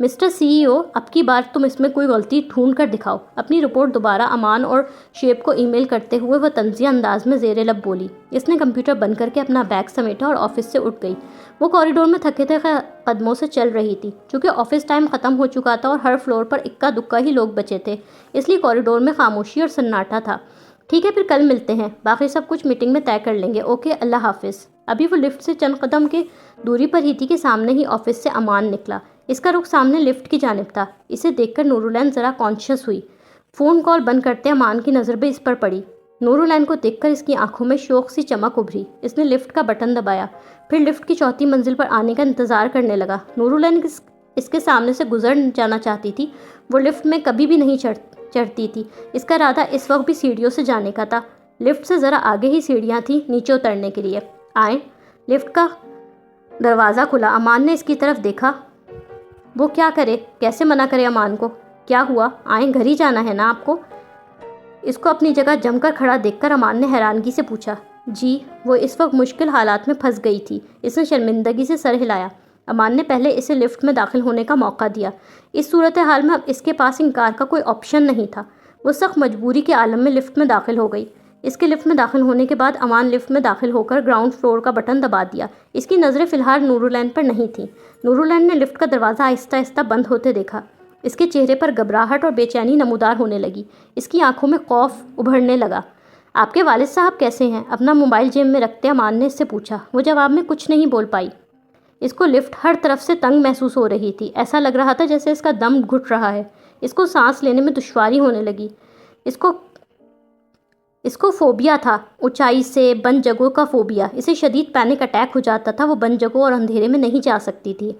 مسٹر سی ای او، اب کی بار تم اس میں کوئی غلطی ڈھونڈ کر دکھاؤ۔ اپنی رپورٹ دوبارہ امان اور شعیب کو ای میل کرتے ہوئے وہ طنزیہ انداز میں زیر لب بولی۔ اس نے کمپیوٹر بند کر کے اپنا بیگ سمیٹا اور آفس سے اٹھ گئی۔ وہ کوریڈور میں تھکے تھکے قدموں سے چل رہی تھی۔ چونکہ آفس ٹائم ختم ہو چکا تھا اور ہر فلور پر اکا دکا ہی لوگ بچے تھے، اس لیے کوریڈور میں خاموشی اور سناٹا تھا۔ ٹھیک ہے، پھر کل ملتے ہیں، باقی سب کچھ میٹنگ میں طے کر لیں گے۔ اوکے، اللہ حافظ۔ ابھی وہ لفٹ سے چند قدم کے دوری پر ہی تھی کہ سامنے ہی آفس سے امان نکلا۔ اس کا رخ سامنے لفٹ کی جانب تھا۔ اسے دیکھ کر نورالعین ذرا کانشیس ہوئی۔ فون کال بند کرتے امان کی نظر بھی اس پر پڑی۔ نورالعین کو دیکھ کر اس کی آنکھوں میں شوق سی چمک ابھری۔ اس نے لفٹ کا بٹن دبایا، پھر لفٹ کی چوتھی منزل پر آنے کا انتظار کرنے لگا۔ نورالعین اس کے سامنے سے گزر جانا چاہتی تھی۔ وہ لفٹ میں کبھی بھی نہیں چڑھتی تھی۔ اس کا ارادہ اس وقت بھی سیڑھیوں سے جانے کا تھا۔ لفٹ سے ذرا آگے ہی سیڑھیاں تھیں نیچے اترنے کے لیے۔ آئیں۔ لفٹ کا دروازہ کھلا۔ امان نے اس کی طرف دیکھا۔ وہ کیا کرے، کیسے منع کرے امان کو؟ کیا ہوا؟ آئیں، گھر ہی جانا ہے نا آپ کو؟ اس کو اپنی جگہ جم کر کھڑا دیکھ کر امان نے حیرانگی سے پوچھا۔ جی، وہ اس وقت مشکل حالات میں پھنس گئی تھی۔ اس نے شرمندگی سے سر ہلایا۔ امان نے پہلے اسے لفٹ میں داخل ہونے کا موقع دیا۔ اس صورتحال میں اب اس کے پاس انکار کا کوئی آپشن نہیں تھا۔ وہ سخت مجبوری کے عالم میں لفٹ میں داخل ہو گئی۔ اس کے لفٹ میں داخل ہونے کے بعد امان لفٹ میں داخل ہو کر گراؤنڈ فلور کا بٹن دبا دیا۔ اس کی نظریں فی الحال نورالعین پر نہیں تھیں۔ نورالعین نے لفٹ کا دروازہ آہستہ آہستہ بند ہوتے دیکھا۔ اس کے چہرے پر گھبراہٹ اور بے چینی نمودار ہونے لگی۔ اس کی آنکھوں میں خوف ابھرنے لگا۔ آپ کے والد صاحب کیسے ہیں؟ اپنا موبائل جیب میں رکھتے امان نے اس سے پوچھا۔ وہ جواب میں کچھ نہیں بول پائی۔ اس کو لفٹ ہر طرف سے تنگ محسوس ہو رہی تھی۔ ایسا لگ رہا تھا جیسے اس کا دم گھٹ رہا ہے۔ اس کو سانس لینے میں دشواری ہونے لگی۔ اس کو فوبیا تھا، اونچائی سے، بند جگہوں کا فوبیا۔ اسے شدید پینک اٹیک ہو جاتا تھا۔ وہ بند جگہوں اور اندھیرے میں نہیں جا سکتی تھی۔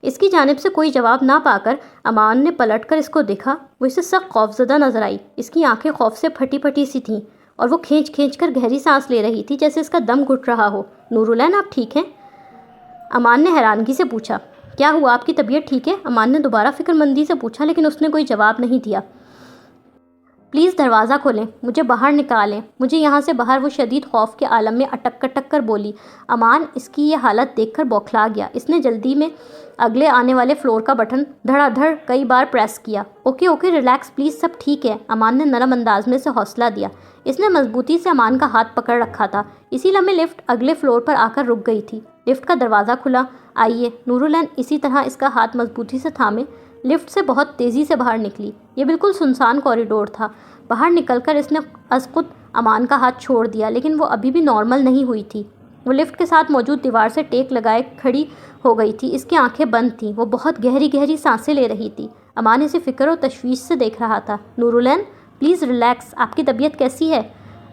اس کی جانب سے کوئی جواب نہ پا کر امان نے پلٹ کر اس کو دیکھا۔ وہ اسے سخت خوفزدہ نظر آئی۔ اس کی آنکھیں خوف سے پھٹی پھٹی سی تھیں اور وہ کھینچ کھینچ کر گہری سانس لے رہی تھی جیسے اس کا دم گھٹ رہا ہو۔ نورالعین، آپ ٹھیک ہیں؟ امان نے حیرانگی سے پوچھا۔ کیا ہوا، آپ کی طبیعت ٹھیک ہے؟ امان نے دوبارہ فکر مندی سے پوچھا، لیکن اس نے کوئی جواب نہیں دیا۔ پلیز دروازہ کھولیں، مجھے باہر نکالیں، مجھے یہاں سے باہر، وہ شدید خوف کے عالم میں اٹک اٹک کر بولی۔ امان اس کی یہ حالت دیکھ کر بوکھلا گیا۔ اس نے جلدی میں اگلے آنے والے فلور کا بٹن دھڑا دھڑ کئی بار پریس کیا۔ اوکے ریلیکس پلیز، سب ٹھیک ہے، امان نے نرم انداز میں اسے حوصلہ دیا۔ اس نے مضبوطی سے امان کا ہاتھ پکڑ رکھا تھا۔ اسی لمحے لفٹ اگلے فلور پر آ کر رک گئی تھی۔ لفٹ کا دروازہ کھلا۔ آئیے۔ نورالعین اسی طرح اس کا ہاتھ مضبوطی سے تھامے لفٹ سے بہت تیزی سے باہر نکلی۔ یہ بالکل سنسان کوریڈور تھا۔ باہر نکل کر اس نے از خود امان کا ہاتھ چھوڑ دیا، لیکن وہ ابھی بھی نارمل نہیں ہوئی تھی۔ وہ لفٹ کے ساتھ موجود دیوار سے ٹیک لگائے کھڑی ہو گئی تھی۔ اس کی آنکھیں بند تھیں۔ وہ بہت گہری سانسیں لے رہی تھی۔ امان اسے فکر اور تشویش سے دیکھ رہا تھا۔ نورالعین پلیز ریلیکس، آپ کی طبیعت کیسی ہے؟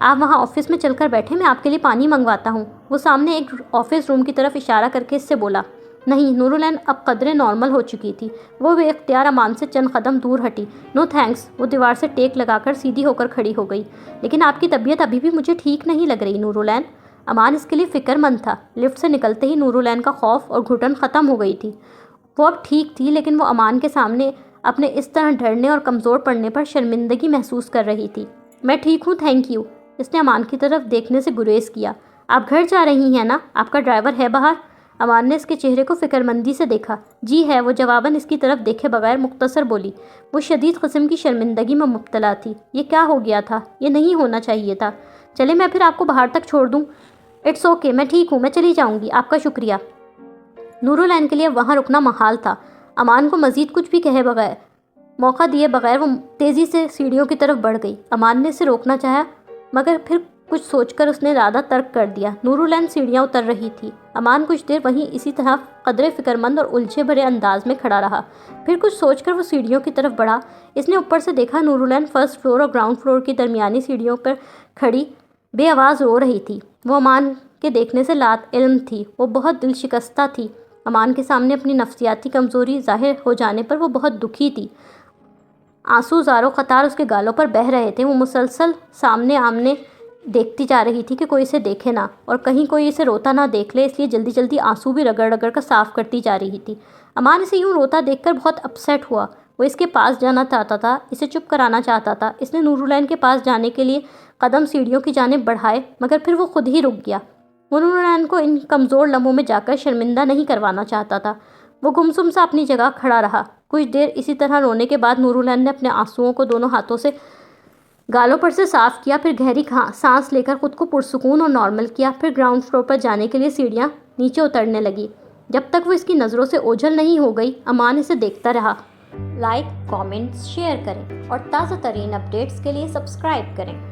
آپ وہاں آفس میں چل کر بیٹھے، میں آپ کے لیے پانی منگواتا ہوں۔ وہ سامنے ایک آفس روم کی طرف اشارہ کر کے اس سے بولا۔ نہیں، نورالعین اب قدرے نارمل ہو چکی تھی۔ وہ بے اختیار امان سے چند قدم دور ہٹی۔ نو تھینکس۔ وہ دیوار سے ٹیک لگا کر سیدھی ہو کر کھڑی ہو گئی۔ لیکن آپ کی طبیعت ابھی بھی مجھے ٹھیک نہیں لگ رہی نورالعین۔ امان اس کے لیے فکر مند تھا۔ لفٹ سے نکلتے ہی نورالعین کا خوف اور گھٹن ختم ہو گئی تھی۔ وہ اب ٹھیک تھی، لیکن وہ امان کے سامنے اپنے اس طرح ڈرنے اور کمزور پڑنے پر شرمندگی محسوس کر رہی تھی۔ میں ٹھیک ہوں، تھینک یو۔ اس نے امان کی طرف دیکھنے سے گریز کیا۔ آپ گھر جا رہی ہیں نا؟ آپ کا ڈرائیور ہے باہر؟ امان نے اس کے چہرے کو فکر مندی سے دیکھا۔ جی ہے، وہ جواباً اس کی طرف دیکھے بغیر مختصر بولی۔ وہ شدید قسم کی شرمندگی میں مبتلا تھی۔ یہ کیا ہو گیا تھا؟ یہ نہیں ہونا چاہیے تھا۔ چلے میں پھر آپ کو باہر تک چھوڑ دوں؟ اٹس اوکے، میں ٹھیک ہوں، میں چلی جاؤں گی، آپ کا شکریہ۔ نورالعین کے لیے وہاں رکنا محال تھا۔ امان کو مزید کچھ بھی کہے بغیر، موقع دیے بغیر وہ تیزی سے سیڑھیوں کی طرف بڑھ گئی۔ امان نے اسے روکنا چاہا، مگر پھر کچھ سوچ کر اس نے ارادہ ترک کر دیا۔ نورالعین سیڑھیاں اتر رہی تھی۔ امان کچھ دیر وہیں اسی طرح قدرے فکرمند اور الجھے بھرے انداز میں کھڑا رہا۔ پھر کچھ سوچ کر وہ سیڑھیوں کی طرف بڑھا۔ اس نے اوپر سے دیکھا نورالعین فرسٹ فلور اور گراؤنڈ فلور کی درمیانی سیڑھیوں پر کھڑی بے آواز رو رہی تھی۔ وہ امان کے دیکھنے سے لات علم تھی۔ وہ بہت دل شکستہ تھی۔ امان کے سامنے اپنی نفسیاتی کمزوری ظاہر ہو جانے پر وہ بہت دکھی تھی۔ آنسو زاروں قطار اس کے گالوں پر بہہ رہے تھے۔ وہ مسلسل سامنے آمنے دیکھتی جا رہی تھی کہ کوئی اسے دیکھے نہ اور کہیں کوئی اسے روتا نہ دیکھ لے، اس لیے جلدی جلدی آنسو بھی رگڑ رگڑ کر صاف کرتی جا رہی تھی۔ امان اسے یوں روتا دیکھ کر بہت اپسیٹ ہوا۔ وہ اس کے پاس جانا چاہتا تھا، اسے چپ کرانا چاہتا تھا۔ اس نے نورالعین کے پاس جانے کے لیے قدم سیڑھیوں کی جانب بڑھائے، مگر پھر وہ خود ہی رک گیا۔ وہ نورالعین کو ان کمزور لمحوں میں جا کر شرمندہ نہیں کروانا چاہتا تھا۔ وہ گمسم سا اپنی جگہ کھڑا رہا۔ کچھ دیر اسی طرح رونے کے بعد نورالعین نے اپنے آنسوؤں کو دونوں ہاتھوں سے گالوں پر سے صاف کیا، پھر گہری سانس لے کر خود کو پرسکون اور نارمل کیا۔ پھر گراؤنڈ فلور پر جانے کے لیے سیڑھیاں نیچے اترنے لگی۔ جب تک وہ اس کی نظروں سے اوجھل نہیں ہو گئی، امان اسے دیکھتا رہا۔ لائک، کامنٹس، شیئر کریں اور تازہ ترین اپڈیٹس کے لیے سبسکرائب کریں۔